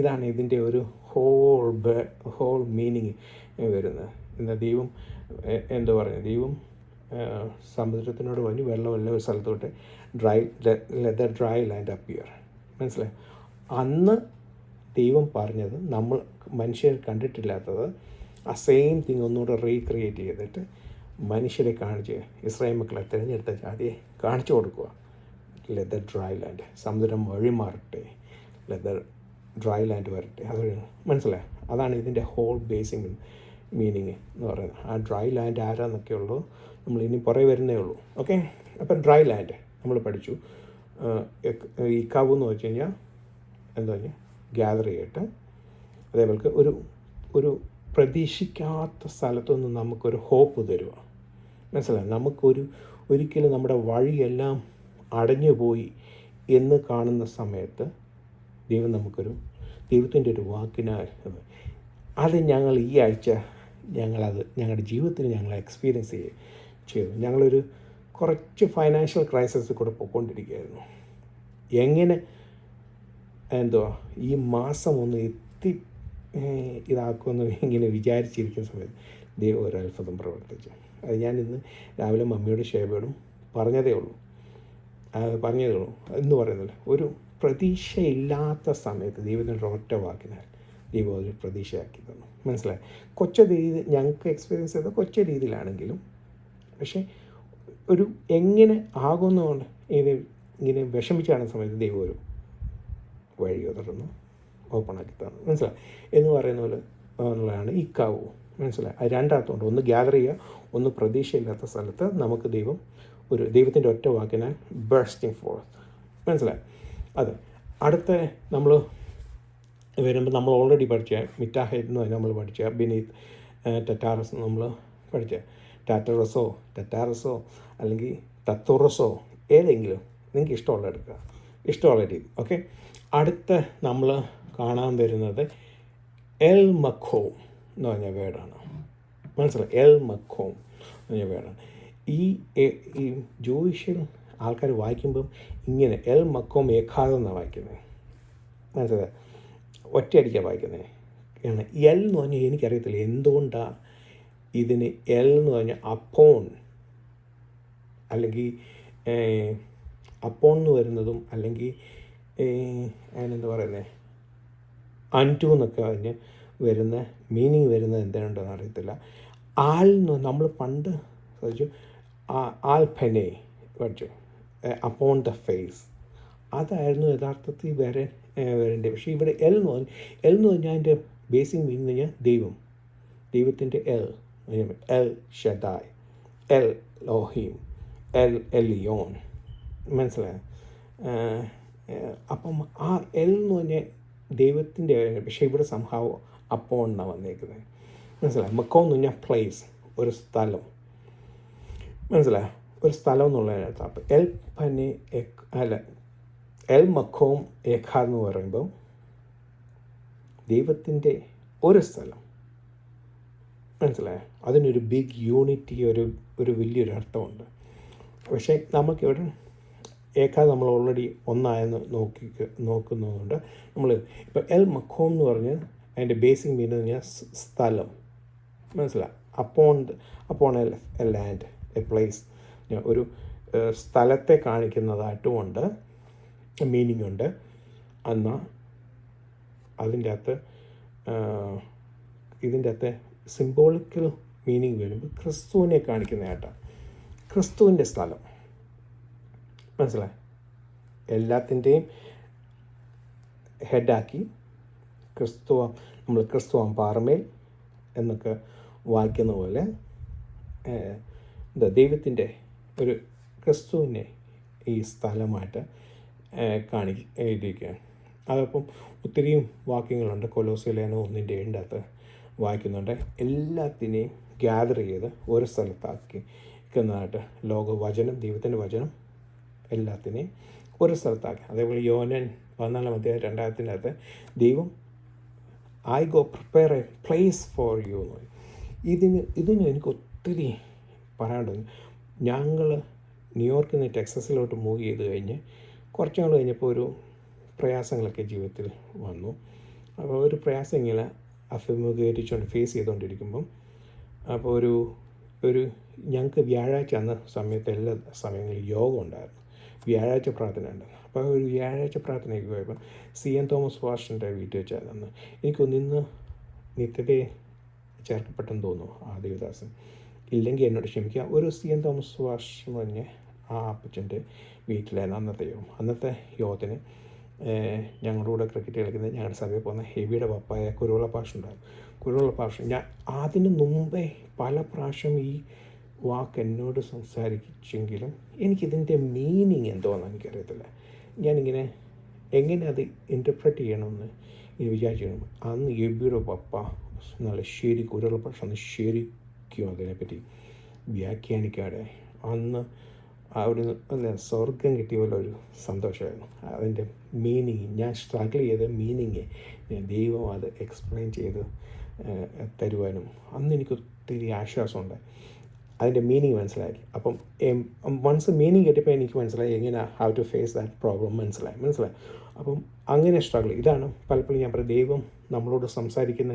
[SPEAKER 1] ഇതാണ് ഇതിൻ്റെ ഒരു ഹോൾ മീനിങ് വരുന്നത്. എന്നാൽ ദൈവം എന്തോ പറയുന്നത്, ദൈവം സമുദ്രത്തിനോട് പറഞ്ഞു വെള്ളമല്ല ഒരു സ്ഥലത്തോട്ട് ഡ്രൈ ലാൻഡ് അപ്പിയർ, മനസ്സിലായി. അന്ന് ദൈവം പറഞ്ഞത് നമ്മൾ മനുഷ്യർ കണ്ടിട്ടില്ലാത്തത് ആ സെയിം തിങ് ഒന്നുകൂടെ റീക്രിയേറ്റ് ചെയ്തിട്ട് മനുഷ്യരെ കാണിച്ച് ഇസ്രായേൽ മക്കളെ തിരഞ്ഞെടുത്ത ജാതിയെ കാണിച്ചു കൊടുക്കുക. ലെതർ ഡ്രൈ ലാൻഡ്, സമുദ്രം വഴി മാറട്ടെ, ലെതർ ഡ്രൈ ലാൻഡ് വരട്ടെ, അത് മനസ്സിലായി. അതാണ് ഇതിൻ്റെ ഹോൾ ബേസിക് മീനിങ് എന്ന് പറയുന്നത്. ആ ഡ്രൈ ലാൻഡ് ആരാന്നൊക്കെ ഉള്ളൂ നമ്മൾ ഇനി പുറകെ വരുന്നേ ഉള്ളൂ. ഓക്കെ, അപ്പം ഡ്രൈ ലാൻഡ് നമ്മൾ പഠിച്ചു. ഈ കവ് എന്ന് വെച്ച് കഴിഞ്ഞാൽ എന്താ പറഞ്ഞാൽ ഗ്യാദർ ചെയ്തിട്ട് അതേപോലെ ഒരു പ്രതീക്ഷിക്കാത്ത സ്ഥലത്തുനിന്ന് നമുക്കൊരു ഹോപ്പ് തരുക, മനസ്സിലായി. ഒരിക്കലും നമ്മുടെ വഴിയെല്ലാം അടഞ്ഞു പോയി എന്ന് കാണുന്ന സമയത്ത് ദൈവം ദൈവത്തിൻ്റെ ഒരു വാക്കിനാൽ അത് ഞങ്ങൾ ഈ ആഴ്ച ഞങ്ങളുടെ ജീവിതത്തിൽ ഞങ്ങൾ എക്സ്പീരിയൻസ് ചെയ്തു. ഞങ്ങളൊരു കുറച്ച് ഫൈനാൻഷ്യൽ ക്രൈസിസ് കൂടെ പോയിക്കൊണ്ടിരിക്കുകയായിരുന്നു. എങ്ങനെ ഈ മാസം ഒന്ന് ഇതാക്കുമെന്ന് ഇങ്ങനെ വിചാരിച്ചിരിക്കുന്ന സമയത്ത് ദൈവം ഒരു അത്ഭുതം പ്രവർത്തിച്ചു. അത് ഞാനിന്ന് രാവിലെ മമ്മിയോടും ഷേബയോടും പറഞ്ഞതേ ഉള്ളൂ എന്ന് പറയുന്നില്ല. ഒരു പ്രതീക്ഷയില്ലാത്ത സമയത്ത് ദൈവത്തിൻ്റെ ഒറ്റ വാക്കിനാൽ ദൈവം ഒരു പ്രതീക്ഷയാക്കി തന്നു, മനസ്സിലായി. രീതി ഞങ്ങൾക്ക് എക്സ്പീരിയൻസ് ചെയ്ത രീതിയിലാണെങ്കിലും പക്ഷേ ഒരു എങ്ങനെ ആകുന്നതുകൊണ്ട് ഇങ്ങനെ വിഷമിച്ചാണ് സമയത്ത് ദൈവം ഒരു വഴി തുറന്ന് ഓപ്പണാക്കി തന്നു, മനസ്സിലായി. എന്ന് പറയുന്ന പോലെ എന്നുള്ളതാണ് ഈ കാവ്, മനസ്സിലായി. അത് രണ്ടാമത്തുണ്ട്, ഒന്ന് ഗ്യാദർ ചെയ്യുക, ഒന്ന് പ്രതീക്ഷയില്ലാത്ത സ്ഥലത്ത് നമുക്ക് ദൈവത്തിൻ്റെ ഒറ്റ വാക്കിനാൽ ബേഴ്സ്റ്റിംഗ് ഫോർത്ത്, മനസ്സിലായി. അത് അടുത്ത നമ്മൾ വരുമ്പോൾ നമ്മൾ ഓൾറെഡി പഠിച്ച മിറ്റാഹെഡ് എന്ന് പറഞ്ഞാൽ നമ്മൾ പഠിച്ച ബിനീത്ത് ടെറ്റാറസ് നമ്മൾ പഠിച്ച ടെറ്റാറസോ അല്ലെങ്കിൽ തത്തുറസോ ഏതെങ്കിലും നിങ്ങൾക്ക് ഇഷ്ടമുള്ള എടുക്കുക, ഇഷ്ടമുള്ള രീതി. ഓക്കെ, അടുത്ത നമ്മൾ കാണാൻ വരുന്നത് എൽ മഖോം എന്ന് പറഞ്ഞ വേർഡാണ്, മനസ്സിലായി. എൽ മഖോം എന്ന് പറഞ്ഞ വേർഡാണ്. ഈ ജൂയിഷിൽ ആൾക്കാർ വായിക്കുമ്പം ഇങ്ങനെ എൽ മഖോം ഏഖാദെന്നാണ് വായിക്കുന്നത്, മനസ്സിലായി. ഒറ്റയടിക്കാണ് വായിക്കുന്നത്. എൽ എന്ന് പറഞ്ഞാൽ എനിക്കറിയത്തില്ല എന്തുകൊണ്ടാണ് ഇതിന് എൽ എന്ന് പറഞ്ഞാൽ അപ്പോൺ അല്ലെങ്കിൽ അപ്പോൺ എന്ന് വരുന്നതും അല്ലെങ്കിൽ അതിനെന്താ പറയുന്നത് അൻറ്റു എന്നൊക്കെ പറഞ്ഞ് വരുന്ന മീനിങ് വരുന്നത് എന്താണെന്ന് അറിയത്തില്ല. എന്ന് നമ്മൾ പണ്ട് ചോദിച്ചു ആൽഫനെ പഠിച്ചു, അപ്പോൺ ദ ഫേസ്, അതായിരുന്നു യഥാർത്ഥത്തിൽ വരേണ്ടത്. പക്ഷേ ഇവിടെ എൽ എന്ന് പറഞ്ഞാൽ അതിൻ്റെ ബേസിക് മീനിങ് എന്ന് പറഞ്ഞാൽ ദൈവത്തിൻ്റെ എൽ ഷദായ്, എൽ ലോഹീം, എൽ എലിയോൻ, മനസ്സിലായോ? അപ്പം ആ എൽ എന്ന് പറഞ്ഞാൽ ദൈവത്തിൻ്റെ, പക്ഷേ ഇവിടെ സംഭവം അപ്പോൺ എന്നാണ് വന്നേക്കുന്നത്, മനസ്സിലായി. മക്കോ എന്ന് പറഞ്ഞാൽ പ്ലേസ്, ഒരു സ്ഥലം, മനസ്സിലായോ? ഒരു സ്ഥലം എന്നുള്ളതിനകത്ത്. അപ്പം എൽ മക്കോം ഏഖ എന്ന് പറയുമ്പോൾ ദൈവത്തിൻ്റെ ഒരു സ്ഥലം, മനസ്സിലായോ? അതിനൊരു ബിഗ് യൂണിറ്റി, ഒരു വലിയൊരു അർത്ഥമുണ്ട്. പക്ഷേ നമുക്കിവിടെ ഏഖ നമ്മൾ ഓൾറെഡി ഒന്നായെന്ന് നോക്കുന്നതുകൊണ്ട് നമ്മൾ ഇപ്പോൾ എൽ മഖോം എന്ന് പറഞ്ഞ് അതിൻ്റെ ബേസിക് മീനിങ് പറഞ്ഞാൽ സ്ഥലം, മനസ്സിലായി. Upon A land, A place, ഒരു സ്ഥലത്തെ കാണിക്കുന്നതായിട്ടുമുണ്ട്, മീനിങ് ഉണ്ട്. എന്നാൽ ഇതിൻ്റെ അകത്ത് സിംബോളിക്കൽ മീനിങ് വരുമ്പോൾ ക്രിസ്തുവിനെ കാണിക്കുന്നതായിട്ടാണ്. ക്രിസ്തുവിൻ്റെ സ്ഥലം, മനസ്സിലായി? എല്ലാത്തിൻ്റെയും ഹെഡാക്കി നമ്മൾ ക്രിസ്തുവാം പാറമേൽ എന്നൊക്കെ വായിക്കുന്ന പോലെ ദൈവത്തിൻ്റെ ഒരു ക്രിസ്തുവിനെ ഈ സ്ഥലമായിട്ട് എഴുതിയിരിക്കുകയാണ്. അതപ്പം ഒത്തിരിയും വാക്യങ്ങളുണ്ട്. കൊലോസ്യ ലേഖനം 1:7 വായിക്കുന്നുണ്ട്. എല്ലാത്തിനെയും ഗ്യാദർ ചെയ്ത് ഒരു സ്ഥലത്താക്കി ായിട്ട് ലോകവചനം, ദൈവത്തിൻ്റെ വചനം എല്ലാത്തിനെയും ഒരു സ്ഥലത്താക്കി. അതേപോലെ യോഹന്നാൻ 14:2 ദൈവം I go prepare A place for you എന്ന് പറയും. ഇതിന് എനിക്ക് ഒത്തിരി പറയാനുണ്ട്. ഞങ്ങൾ ന്യൂയോർക്കിൽ നിന്ന് ടെക്സസിലോട്ട് മൂവ് ചെയ്ത് കഴിഞ്ഞ് കുറച്ച് നാൾ കഴിഞ്ഞപ്പോൾ ഒരു പ്രയാസങ്ങളൊക്കെ ജീവിതത്തിൽ വന്നു. അപ്പോൾ ഒരു പ്രയാസം ഇങ്ങനെ അഭിമുഖീകരിച്ചുകൊണ്ട് ഫേസ് ചെയ്തുകൊണ്ടിരിക്കുമ്പം അപ്പോൾ ഒരു ഞങ്ങൾക്ക് വ്യാഴാഴ്ച അന്ന് സമയത്ത് എല്ലാ സമയങ്ങളിൽ യോഗ ഉണ്ടായിരുന്നു, വ്യാഴാഴ്ച പ്രാർത്ഥന ഉണ്ടായിരുന്നു. അപ്പോൾ ഒരു വ്യാഴാഴ്ച പ്രാർത്ഥനയ്ക്ക് പോയപ്പോൾ CN തോമസ് പാസ്റ്ററിൻ്റെ വീട്ടിൽ വെച്ചായിരുന്നു. എനിക്കൊന്നിന്ന് നിത്യതയെ ചേർക്കപ്പെട്ടെന്ന് തോന്നുന്നു ആ ദേവദാസൻ. ഇല്ലെങ്കിൽ എന്നോട് ക്ഷമിക്കുക. ഒരു CN തോമസ് പാസ്റ്റർ എന്ന് പറഞ്ഞ് ആ അപ്പച്ചൻ്റെ വീട്ടിലായിരുന്നു അന്നത്തെ യോഗത്തിന് ഞങ്ങളുടെ കൂടെ ക്രിക്കറ്റ് കളിക്കുന്ന ഞങ്ങളുടെ സഭയിൽ പോകുന്ന ഹെവിയുടെ പപ്പായ കുരുവിള പാഷ ഞാൻ അതിന് മുമ്പേ പല പ്രാവശ്യം ഈ വാക്ക് എന്നോട് സംസാരിച്ചെങ്കിലും എനിക്കിതിൻ്റെ മീനിങ് എന്തോന്ന് എനിക്കറിയത്തില്ല. ഞാനിങ്ങനെ എങ്ങനെ അത് ഇൻ്റർപ്രറ്റ് ചെയ്യണമെന്ന് വിചാരിച്ചു. അന്ന് ഹെവിയുടെ പപ്പ നല്ല കുരുവിള പാഷ അന്ന് ശരിക്കും അതിനെപ്പറ്റി വ്യാഖ്യാനിക്കാതെ അന്ന് അവിടെ സ്വർഗം കിട്ടിയ പോലെ ഒരു സന്തോഷമായിരുന്നു. അതിൻ്റെ മീനിങ് ഞാൻ സ്ട്രഗിൾ ചെയ്ത മീനിങ് ദൈവം അത് എക്സ്പ്ലെയിൻ ചെയ്ത് തരുവാനും അന്ന് എനിക്ക് ഒത്തിരി ആശ്വാസമുണ്ട്. അതിൻ്റെ മീനിങ് മനസ്സിലാക്കി. അപ്പം വൺസ് മീനിങ് കിട്ടിയപ്പോൾ എനിക്ക് മനസ്സിലായി എങ്ങനെ how to face that problem മനസ്സിലായി. അപ്പം അങ്ങനെ സ്ട്രഗിൾ ഇതാണ് പലപ്പോഴും ഞാൻ പറയും, ദൈവം നമ്മളോട് സംസാരിക്കുന്ന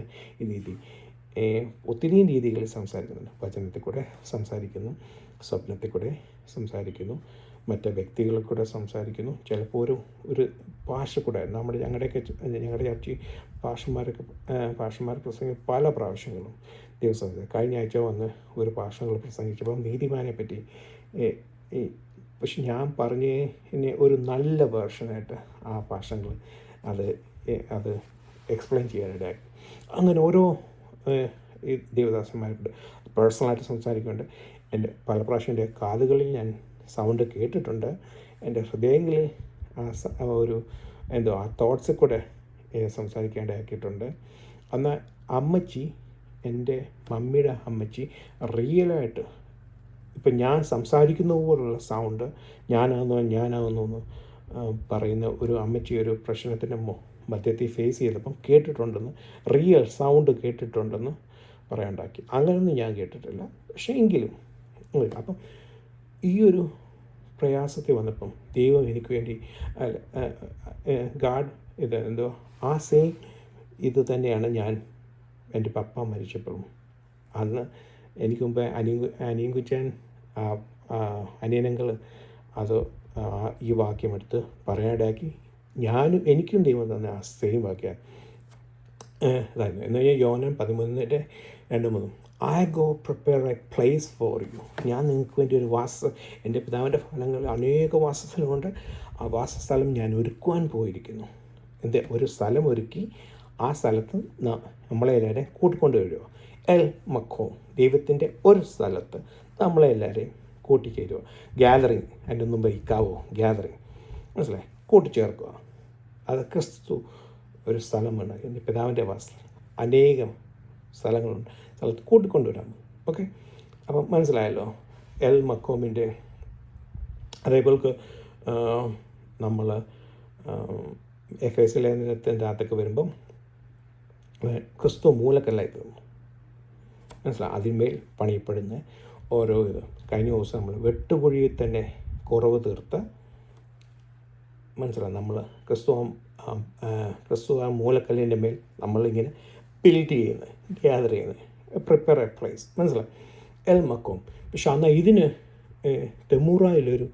[SPEAKER 1] രീതി ഒത്തിരിയും രീതികളിൽ സംസാരിക്കുന്നുണ്ട്. വചനത്തിൽ കൂടെ സംസാരിക്കുന്നു, സ്വപ്നത്തിൽ കൂടെ സംസാരിക്കുന്നു, മറ്റ് വ്യക്തികളിൽ കൂടെ സംസാരിക്കുന്നു, ചിലപ്പോൾ ഒരു ഭാഷ കൂടെ ഞങ്ങളുടെ ചർച്ചയിൽ ഭാഷമാർ പ്രസംഗിച്ച് പല പ്രാവശ്യങ്ങളും ദിവസം. കഴിഞ്ഞ ആഴ്ച വന്ന് ഒരു ഭാഷകൾ പ്രസംഗിച്ചപ്പോൾ നീതിമാനെ പറ്റി പക്ഷെ ഞാൻ പറഞ്ഞതിനെ ഒരു നല്ല വേർഷനായിട്ട് ആ ഭാഷകൾ അത് എക്സ്പ്ലെയിൻ ചെയ്യാനിടയായി. അങ്ങനെ ഓരോ ഈ ദേവദാസന്മാർക്കുണ്ട് പേഴ്സണലായിട്ട് സംസാരിക്കുന്നുണ്ട്. എൻ്റെ പല പ്രാവശ്യം എൻ്റെ കാതുകളിൽ ഞാൻ സൗണ്ട് കേട്ടിട്ടുണ്ട്, എൻ്റെ ഹൃദയങ്ങളിൽ ആ തോട്ട്സിൽ കൂടെ സംസാരിക്കേണ്ടതാക്കിയിട്ടുണ്ട്. എന്നാൽ അമ്മച്ചി, എൻ്റെ മമ്മിയുടെ അമ്മച്ചി റിയലായിട്ട് ഇപ്പം ഞാൻ സംസാരിക്കുന്ന പോലുള്ള സൗണ്ട് ഞാനാകുന്നു എന്ന് പറയുന്ന ഒരു അമ്മച്ചി ഒരു പ്രശ്നത്തിൻ്റെ മധ്യത്തിൽ ഫേസ് ചെയ്തപ്പം കേട്ടിട്ടുണ്ടെന്ന്, റിയൽ സൗണ്ട് കേട്ടിട്ടുണ്ടെന്ന് പറയാണ്ടാക്കി. അങ്ങനെയൊന്നും ഞാൻ കേട്ടിട്ടില്ല. പക്ഷേ എങ്കിലും അപ്പം ഈ ഒരു പ്രയാസത്തിൽ വന്നപ്പം ദൈവം എനിക്ക് വേണ്ടി ഗാഡ് ആ സെയിം ഇത് തന്നെയാണ് ഞാൻ എൻ്റെ പപ്പ മരിച്ചപ്പോഴും അന്ന് എനിക്ക് മുമ്പേ അനിയൻ കുച്ചാൻ അനിയനങ്ങൾ അത് ഈ വാക്യമെടുത്ത് പറയാനിടയാക്കി. എനിക്കും ദൈവം തന്നെ ആ സെയിം വാക്യം ഇതായിരുന്നു. എന്ന് കഴിഞ്ഞാൽ യോഹന്നാൻ 13:2-3 I go prepare A place for you. ഞാൻ നിങ്ങൾക്ക് വേണ്ടി ഒരു എൻ്റെ പിതാവിൻ്റെ ഫലങ്ങളിൽ അനേക വാസസ്ഥലമുണ്ട്. ആ വാസസ്ഥലം ഞാൻ ഒരുക്കുവാൻ പോയിരിക്കുന്നു. ഒരു സ്ഥലം ഒരുക്കി ആ സ്ഥലത്ത് നമ്മളെല്ലാവരെയും കൂട്ടിക്കൊണ്ട് വരിക. എൽ മക്കോം, ദൈവത്തിൻ്റെ ഒരു സ്ഥലത്ത് നമ്മളെല്ലാവരെയും കൂട്ടിച്ചേരുക. ഗ്യാതറിങ്, അതിൻ്റെ ഒന്നും ബൈക്കാവോ ഗ്യാതറിങ്, മനസ്സിലായി, കൂട്ടിച്ചേർക്കുക. അത് ക്രിസ്തു ഒരു സ്ഥലമുണ്ട്. എൻ്റെ പിതാവിൻ്റെ വാസസ്ഥലം അനേകം സ്ഥലങ്ങളുണ്ട്, സ്ഥലത്ത് കൂട്ടിക്കൊണ്ടുവരാൻ. ഓക്കെ, അപ്പം മനസ്സിലായല്ലോ എൽ മക്കോമിൻ്റെ. അതേപോലെ നമ്മൾ എഫേസ്യ ലേഖനത്തിൻ്റെ അകത്തൊക്കെ വരുമ്പം ക്രിസ്തു മൂലക്കല്ലായി തീർന്നു, മനസ്സിലായി, അതിന്മേൽ പണിയപ്പെടുന്ന ഓരോ ഇത്. കഴിഞ്ഞ ദിവസം നമ്മൾ വെട്ടുകുഴിയിൽ തന്നെ കുറവ് തീർത്ത്, മനസ്സിലായി, നമ്മൾ ക്രിസ്തു ആ മൂലക്കല്ലിൻ്റെ മേൽ നമ്മളിങ്ങനെ ബിൽഡ് ചെയ്യുന്നത്, ഗ്യാദർ ചെയ്യുന്നത്. പ്രിപ്പയർ എ പ്ലേസ്, മനസ്സിലായി? എൽ മക്കോം. പക്ഷെ എന്നാൽ ഇതിന് തെമൂറയിലൊരു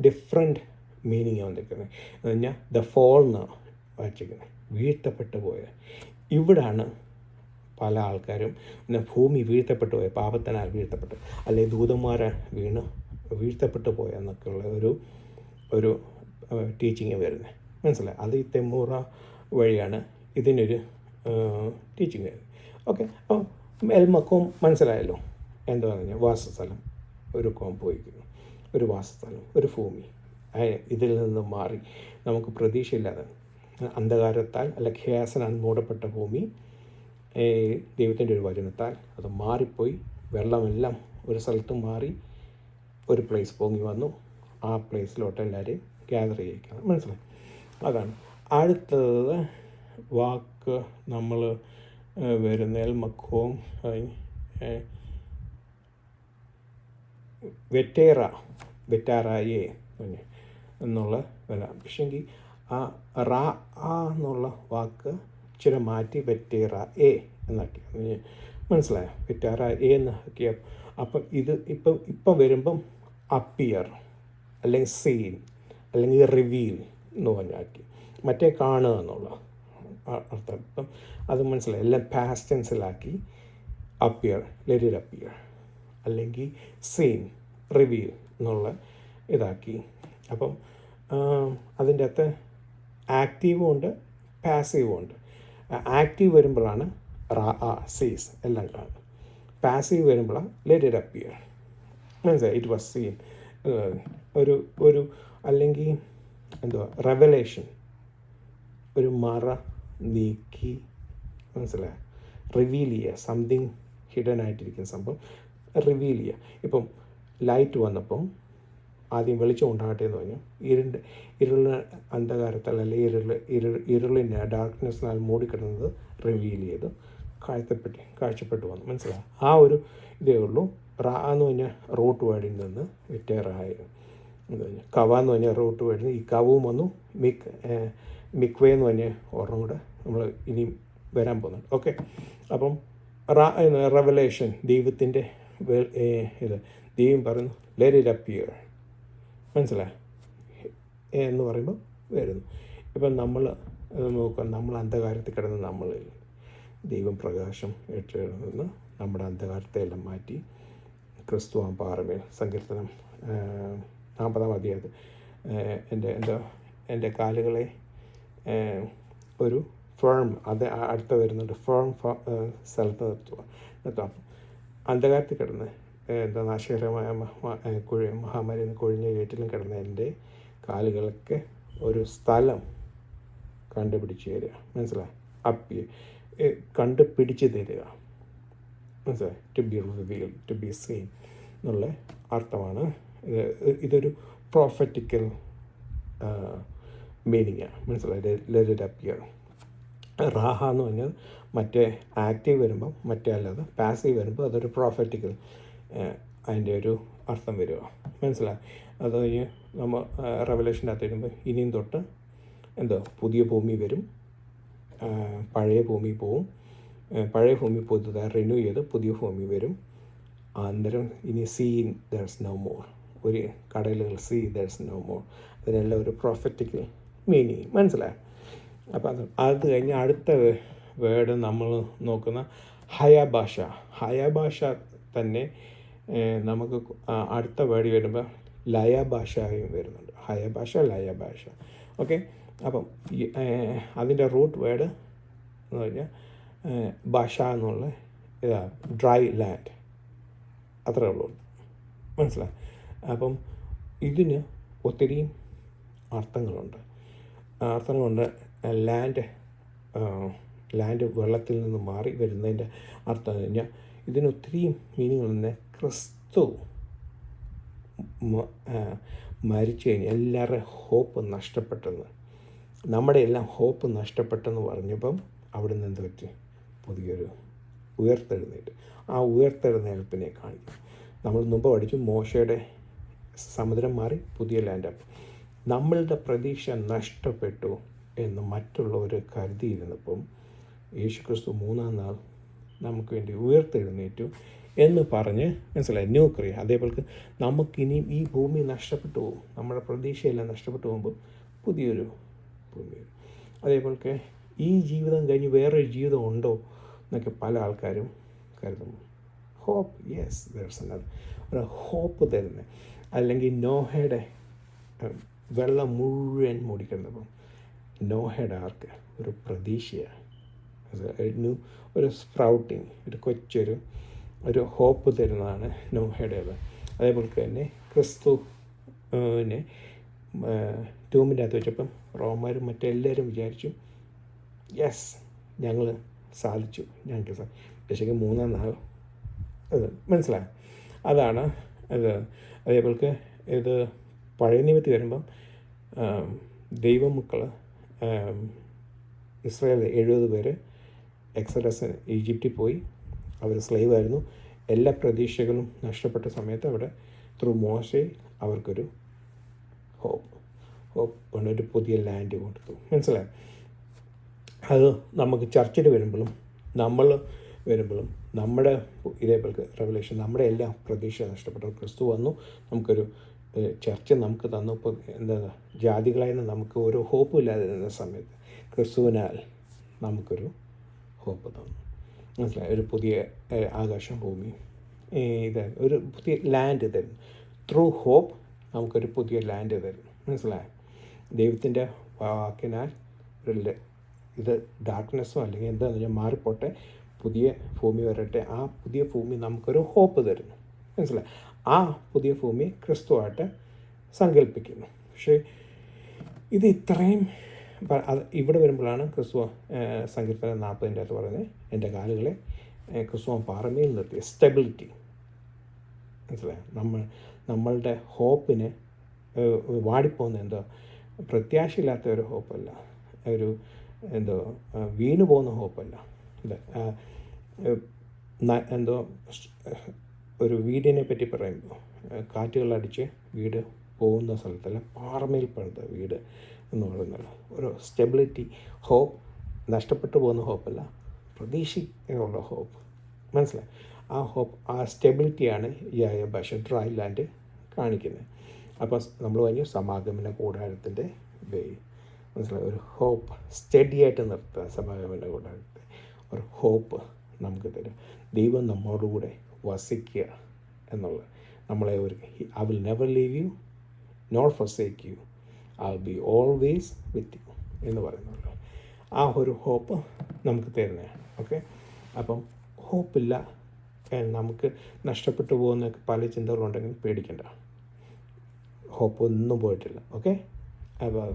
[SPEAKER 1] ഡിഫറെൻറ്റ് മീനിങ് വന്നിരിക്കുന്നത് എന്ന് പറഞ്ഞാൽ ദ ഫോൾ എന്നാണ് വായിച്ചിരിക്കുന്നത്, വീഴ്ത്തപ്പെട്ടു പോയത്. ഇവിടാണ് പല ആൾക്കാരും പിന്നെ ഭൂമി വീഴ്ത്തപ്പെട്ടു പോയ, പാപത്തിനാൽ വീഴ്ത്തപ്പെട്ടു, അല്ലെങ്കിൽ ദൂതന്മാരെ വീഴ്ത്തപ്പെട്ടു പോയെന്നൊക്കെയുള്ള ഒരു ടീച്ചിങ് വരുന്നത്, മനസ്സിലായി? അത് ഈ തെമൂറ വഴിയാണ് ഇതിനൊരു ടീച്ചിങ് വരുന്നത്. ഓക്കെ, അപ്പോൾ എൽ മക്കോം മനസ്സിലായല്ലോ എന്താണെന്ന് പറഞ്ഞാൽ വാസസ്ഥലം, ഒരു കോം പോയിരിക്കുന്നു, ഒരു വാസസ്ഥലം, ഒരു ഭൂമി. ഇതിൽ നിന്ന് മാറി നമുക്ക് പ്രതീക്ഷയില്ലാതെ അന്ധകാരത്താൽ അല്ല ഖ്യാസനാൽ മൂടപ്പെട്ട ഭൂമി ദൈവത്തിൻ്റെ ഒരു വചനത്താൽ അത് മാറിപ്പോയി, വെള്ളമെല്ലാം ഒരു സ്ഥലത്ത് മാറി ഒരു പ്ലേസ് പൊങ്ങി വന്നു. ആ പ്ലേസിലോട്ട് എല്ലാവരെയും ഗ്യാദർ ചെയ്യിക്കുന്നത്, മനസ്സിലായി? അതാണ് അടുത്തത് വാക്ക് നമ്മൾ വരുന്ന എൽ മക്കോം വെറ്റാറായേ എന്നുള്ള വരാം. പക്ഷേങ്കിൽ ആ റാ ആ എന്നുള്ള വാക്ക് ഇച്ചിരി മാറ്റി വെറ്റേറ എ എന്നാക്കി, മനസ്സിലായോ? വെറ്റാറ എ എന്നാക്കിയ അപ്പം ഇത് ഇപ്പം വരുമ്പം അപ്പിയർ അല്ലെങ്കിൽ സീൻ അല്ലെങ്കിൽ റിവീൽ എന്ന് പറഞ്ഞാക്കി, മറ്റേ കാണുക എന്നുള്ള അർത്ഥം. ഇപ്പം അത് മനസ്സിലായി, എല്ലാം പാസ്റ്റ് ടെൻസിലാക്കി അപ്പിയർ, ലെറ്റ് ഇറ്റ് അപ്പിയർ, അല്ലെങ്കിൽ സീൻ, റിവീൽ എന്നുള്ള ഇതാക്കി. അപ്പം അതിൻ്റെ അകത്ത് ആക്റ്റീവും ഉണ്ട് പാസീവും ഉണ്ട്. ആക്റ്റീവ് വരുമ്പോഴാണ് സീസ് എല്ലാം കാണും. പാസീവ് വരുമ്പോഴാണ് ലെറ്റ് ഇറ്റ് അപ്പിയർ, മനസ്സിലായി? ഇറ്റ് വാസ് സീൻ ഒരു അല്ലെങ്കിൽ എന്തുവാ റെവലേഷൻ, ഒരു മറ നീക്കി, മനസ്സിലായി? റിവീൽ ചെയ്യുക, സംതിങ് ഹിഡൻ ആയിട്ടിരിക്കുന്ന സംഭവം റിവീൽ ചെയ്യുക. ഇപ്പം ലൈറ്റ് വന്നപ്പം ആദ്യം വെളിച്ചം ഉണ്ടാകട്ടെ എന്ന് പറഞ്ഞു, ഇരുളിന് അന്ധകാരത്താൽ അല്ലെങ്കിൽ ഇരുളിന് ഡാർക്ക്നെസ്സിനാൽ മൂടിക്കിടന്നത് റിവീൽ ചെയ്ത് കാഴ്ചപ്പെട്ടു വന്നു, മനസ്സിലായി? ആ ഒരു ഇതേ ഉള്ളൂ. റാ എന്ന് പറഞ്ഞാൽ റൂട്ട് വേർഡിൽ നിന്ന് വിറ്റേറായ എന്ന് പറഞ്ഞാൽ കവ എന്ന് പറഞ്ഞാൽ റൂട്ട് വേർഡിൽ ഈ കവും വന്നു. മിക്വേ എന്ന് പറഞ്ഞാൽ ഒരെണ്ണം കൂടെ നമ്മൾ ഇനിയും വരാൻ പോകുന്നുണ്ട്. ഓക്കെ, അപ്പം റെവലേഷൻ, ദൈവത്തിൻ്റെ ഇത് ദൈവം പറയുന്നു ലെറ്റ് ഇറ്റ് അപ്പിയർ, മനസ്സിലായി എന്ന് പറയുമ്പോൾ വരുന്നു. ഇപ്പം നമ്മൾ നോക്കുക, നമ്മൾ അന്ധകാരത്തിൽ കിടന്ന് നമ്മളിൽ ദൈവം പ്രകാശം ഏറ്റെടുന്ന് നമ്മുടെ അന്ധകാരത്തെ എല്ലാം മാറ്റി ക്രിസ്തുവാം പാറമേൽ, സങ്കീർത്തനം 40-ാം അധ്യായത്തിൽ എൻ്റെ കാലുകളെ ഒരു ഫേം, അത് അടുത്ത വരുന്നുണ്ട്, ഫേം സ്ഥലത്ത് നിർത്തുക. അന്ധകാരത്തിൽ കിടന്ന് നാശകരമായ മഹാമാരി കൊഴിഞ്ഞ ഏറ്റിലും കിടന്ന എൻ്റെ കാലുകൾക്ക് ഒരു സ്ഥലം കണ്ടുപിടിച്ച് തരിക, മനസ്സിലായി? കണ്ടുപിടിച്ച് തരിക, മനസ്സിലായി? To be reveal, to be seen എന്നുള്ള അർത്ഥമാണ്. ഇതൊരു പ്രോഫറ്റിക്കൽ മീനിങ്ങാണ്, മനസ്സിലായി? Let it appear. റാഹ എന്ന് പറഞ്ഞാൽ മറ്റേ ആക്റ്റീവ് വരുമ്പം, മറ്റേ അല്ലാതെ പാസീവ് വരുമ്പോൾ അതൊരു പ്രോഫറ്റിക്കൽ അതിൻ്റെ ഒരു അർത്ഥം വരിക, മനസ്സിലായി? അത് കഴിഞ്ഞ് നമ്മൾ റെവലേഷൻ്റെ അകത്ത് വരുമ്പോൾ ഇനിയും തൊട്ട് പുതിയ ഭൂമി വരും, പഴയ ഭൂമി പോവും, പഴയ ഭൂമി പുതുതായി റിന്യൂ ചെയ്ത് പുതിയ ഭൂമി വരും. അന്നേരം ഇനി സീൻ ദർസ് നോ മോർ, ഒരു കടലുകൾ സീ ദർസ് നോ മോർ, അതിനെല്ലാം ഒരു പ്രോഫറ്റിക്കൽ മീനിങ്, മനസ്സിലായി? അപ്പം അത് കഴിഞ്ഞ് അടുത്ത വേർഡ് നമ്മൾ നോക്കുന്ന ഹയാഭാഷ തന്നെ നമുക്ക് അടുത്ത വേർഡ് വരുമ്പോൾ ലയഭാഷയും വരുന്നുണ്ട്. ഹയഭാഷ, ലയഭാഷ. ഓക്കെ, അപ്പം അതിൻ്റെ റൂട്ട് വേർഡ് എന്ന് പറഞ്ഞാൽ ഭാഷ എന്നുള്ള ഡ്രൈ ലാൻഡ്, അത്രേ ഉള്ളൂ, മനസ്സിലായി? അപ്പം ഇതിന് ഒത്തിരി അർത്ഥങ്ങളുണ്ട്. ലാൻഡ് വെള്ളത്തിൽ നിന്ന് മാറി വരുന്നതിൻ്റെ അർത്ഥം എന്ന് കഴിഞ്ഞാൽ ഇതിനൊത്തിരി മീനിങ്ങുണ്ട്. ക്രിസ്തു മരിച്ചു കഴിഞ്ഞാൽ എല്ലാവരുടെയും ഹോപ്പ് നഷ്ടപ്പെട്ടെന്ന്, നമ്മുടെ എല്ലാം ഹോപ്പ് നഷ്ടപ്പെട്ടെന്ന് പറഞ്ഞപ്പം അവിടെ നിന്ന് എന്ത് പറ്റി? പുതിയൊരു ഉയർത്തെഴുന്നേറ്റ്. ആ ഉയർത്തെഴുന്നേൽപ്പിനെ കാണിക്കും. നമ്മൾ മുമ്പ് പഠിച്ചു മോശയുടെ സമുദ്രം മാറി പുതിയ ലാൻഡപ്പ്. നമ്മളുടെ പ്രതീക്ഷ നഷ്ടപ്പെട്ടു എന്ന് മറ്റുള്ളവർ കരുതിയിരുന്നപ്പം യേശുക്രിസ്തു 3-ാം നാൾ നമുക്ക് വേണ്ടി ഉയർത്തെഴുന്നേറ്റു എന്ന് പറഞ്ഞ് മനസ്സിലായി. ന്യൂക്രിയ അതേപോലെ നമുക്കിനിയും ഈ ഭൂമി നഷ്ടപ്പെട്ടു പോകും, നമ്മുടെ പ്രതീക്ഷയെല്ലാം നഷ്ടപ്പെട്ടു പോകുമ്പോൾ പുതിയൊരു ഭൂമി. അതേപോലെ ഈ ജീവിതം കഴിഞ്ഞ് വേറൊരു ജീവിതം ഉണ്ടോ എന്നൊക്കെ പല ആൾക്കാരും കരുതുന്നു. Hope, yes, there's another. ഒരു ഹോപ്പ് തരുന്നത്. അല്ലെങ്കിൽ നോഹയുടെ വെള്ളം മുഴുവൻ മൂടിക്കിടന്നപ്പം നോഹയുടെ ആർക്ക് ഒരു പ്രതീക്ഷയാണ്, ഒരു സ്പ്രൗട്ടിങ്, ഒരു കൊച്ചൊരു ഹോപ്പ് തരുന്നതാണ് നോഹയുടേത്. അതേപോലെ തന്നെ ക്രിസ്തുവിനെ ടൂമിൻ്റെ അകത്ത് വെച്ചപ്പം റോമാരും മറ്റെല്ലാവരും വിചാരിച്ചു യെസ് ഞങ്ങൾ സാധിച്ചു, ഞങ്ങൾക്ക് പക്ഷേ 3 നാൾ അത് മനസ്സിലായി. അതാണ് ഇത്. അതേപോലെ ഇത് പഴയ നിയമത്തിൽ വരുമ്പം ദൈവമക്കൾ ഇസ്രായേൽ 70 പേര് എക്സഡസ് ഈജിപ്തിൽ പോയി, അവർ സ്ലേവ് ആയിരുന്നു. എല്ലാ പ്രതീക്ഷകളും നഷ്ടപ്പെട്ട സമയത്ത് അവിടെ ത്രൂ മോശെ അവർക്കൊരു ഹോപ്പ് ഒരു പുതിയ ലാൻഡ് കൊടുത്തു. മനസ്സിലായി. അത് നമുക്ക് ചർച്ചിൽ വരുമ്പോഴും നമ്മൾ വരുമ്പോഴും നമ്മുടെ ഇതേപോലെ റെവലേഷൻ നമ്മുടെ എല്ലാ പ്രതീക്ഷ നഷ്ടപ്പെട്ടു. ക്രിസ്തു വന്നു, നമുക്കൊരു ചർച്ച നമുക്ക് തന്നു. ഇപ്പോൾ എന്താ ജാതികളായിരുന്നു നമുക്ക് ഒരു ഹോപ്പും ഇല്ലാതിരുന്ന സമയത്ത് ക്രിസ്തുവിനാൽ നമുക്കൊരു ഹോപ്പ് തന്നു. മനസ്സിലായി. ഒരു പുതിയ ആകാശം ഭൂമി ഒരു പുതിയ ലാൻഡ് തരും. ത്രൂ ഹോപ്പ് നമുക്കൊരു പുതിയ ലാൻഡ് തരും. മനസ്സിലായി. ദൈവത്തിൻ്റെ വാക്കിനാൽ ഇത് ഡാർക്ക്നെസ്സോ അല്ലെങ്കിൽ എന്താണെന്ന് വെച്ചാൽ മാറിപ്പോട്ടെ, പുതിയ ഭൂമി വരട്ടെ. ആ പുതിയ ഭൂമി നമുക്കൊരു ഹോപ്പ് തരുന്നു. മനസ്സിലായി. ആ പുതിയ ഭൂമി ക്രിസ്തുവായിട്ട് സങ്കല്പിക്കുന്നു. പക്ഷേ ഇത് ഇത്രയും അത് ഇവിടെ വരുമ്പോഴാണ് ക്രിസ്തു സങ്കീർത്തനം 40 അകത്ത് പറയുന്നത്, എൻ്റെ കാലുകളെ ക്രിസ്തു പാറമേൽ നിർത്തിയ സ്റ്റെബിലിറ്റി. മനസ്സിലായി. നമ്മളുടെ ഹോപ്പിന് വാടിപ്പോകുന്ന എന്തോ പ്രത്യാശയില്ലാത്ത ഒരു ഹോപ്പല്ല, ഒരു എന്തോ വീണു പോകുന്ന ഹോപ്പല്ല. ഇല്ല, എന്തോ ഒരു വീടിനെ പറ്റി പറയുമ്പോൾ കാറ്റുകളടിച്ച് വീട് പോകുന്ന സ്ഥലത്തല്ല, പാറമേൽ പണിത വീട് എന്ന് പറയുന്നത് ഒരു സ്റ്റെബിലിറ്റി. ഹോപ്പ് നഷ്ടപ്പെട്ടു പോകുന്ന ഹോപ്പല്ല, പ്രതീക്ഷയുള്ള ഹോപ്പ്. മനസ്സിലായി. ആ ഹോപ്പ്, ആ സ്റ്റെബിലിറ്റിയാണ് ഈ ഭാഷ ഡ്രൈ ലാൻഡ് കാണിക്കുന്നത്. അപ്പോൾ നമ്മൾ പറഞ്ഞ സമാഗമന കൂടാരത്തിൻ്റെ വേ. മനസ്സിലായി. ഒരു ഹോപ്പ് സ്റ്റഡിയായിട്ട് നിർത്തുക. സമാഗമന കൂടാരത്തെ ഒരു ഹോപ്പ് നമുക്ക് തരും. ദൈവം നമ്മളോടുകൂടെ വസിക്കുക എന്നുള്ളത് നമ്മളെ ഒരു I will never leave U nor forsake you, I will be always with you എന്ന് പറയുന്നുള്ളൂ. ആ ഒരു ഹോപ്പ് നമുക്ക് തരുന്നതാണ്. ഓക്കെ. അപ്പം ഹോപ്പില്ല, നമുക്ക് നഷ്ടപ്പെട്ടു പോകുന്ന പല ചിന്തകളുണ്ടെങ്കിൽ പേടിക്കണ്ട, ഹോപ്പ് ഒന്നും പോയിട്ടില്ല. ഓക്കെ. അപ്പോൾ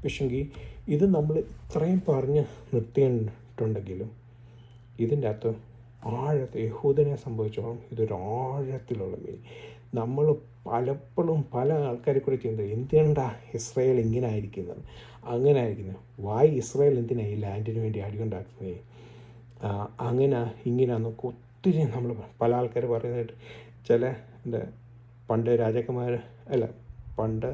[SPEAKER 1] പക്ഷെങ്കിൽ ഇത് നമ്മൾ ഇത്രയും പറഞ്ഞ് നിർത്തിയിട്ടുണ്ടെങ്കിലും ഇതിൻ്റെ അകത്ത് യഹൂദനെ സംഭവിച്ചോളം ഇതൊരു ആഴത്തിലുള്ള മീനിങ്. നമ്മൾ പലപ്പോഴും പല ആൾക്കാരെ കൂടെ ചെയ്യുന്നത് എന്തിനാ ഇസ്രായേൽ ഇങ്ങനെ ആയിരിക്കുന്നത്, അങ്ങനെ ആയിരിക്കുന്നത്, വായി ഇസ്രായേൽ എന്തിനാണ് ഈ ലാൻഡിന് വേണ്ടി അടിയുണ്ടാക്കുന്നത്, അങ്ങനെ ഇങ്ങനെയാണെന്നൊക്കെ ഒത്തിരി നമ്മൾ പല ആൾക്കാർ പറയുന്നതായിട്ട് ചില പണ്ട് രാജാക്കന്മാർ പണ്ട്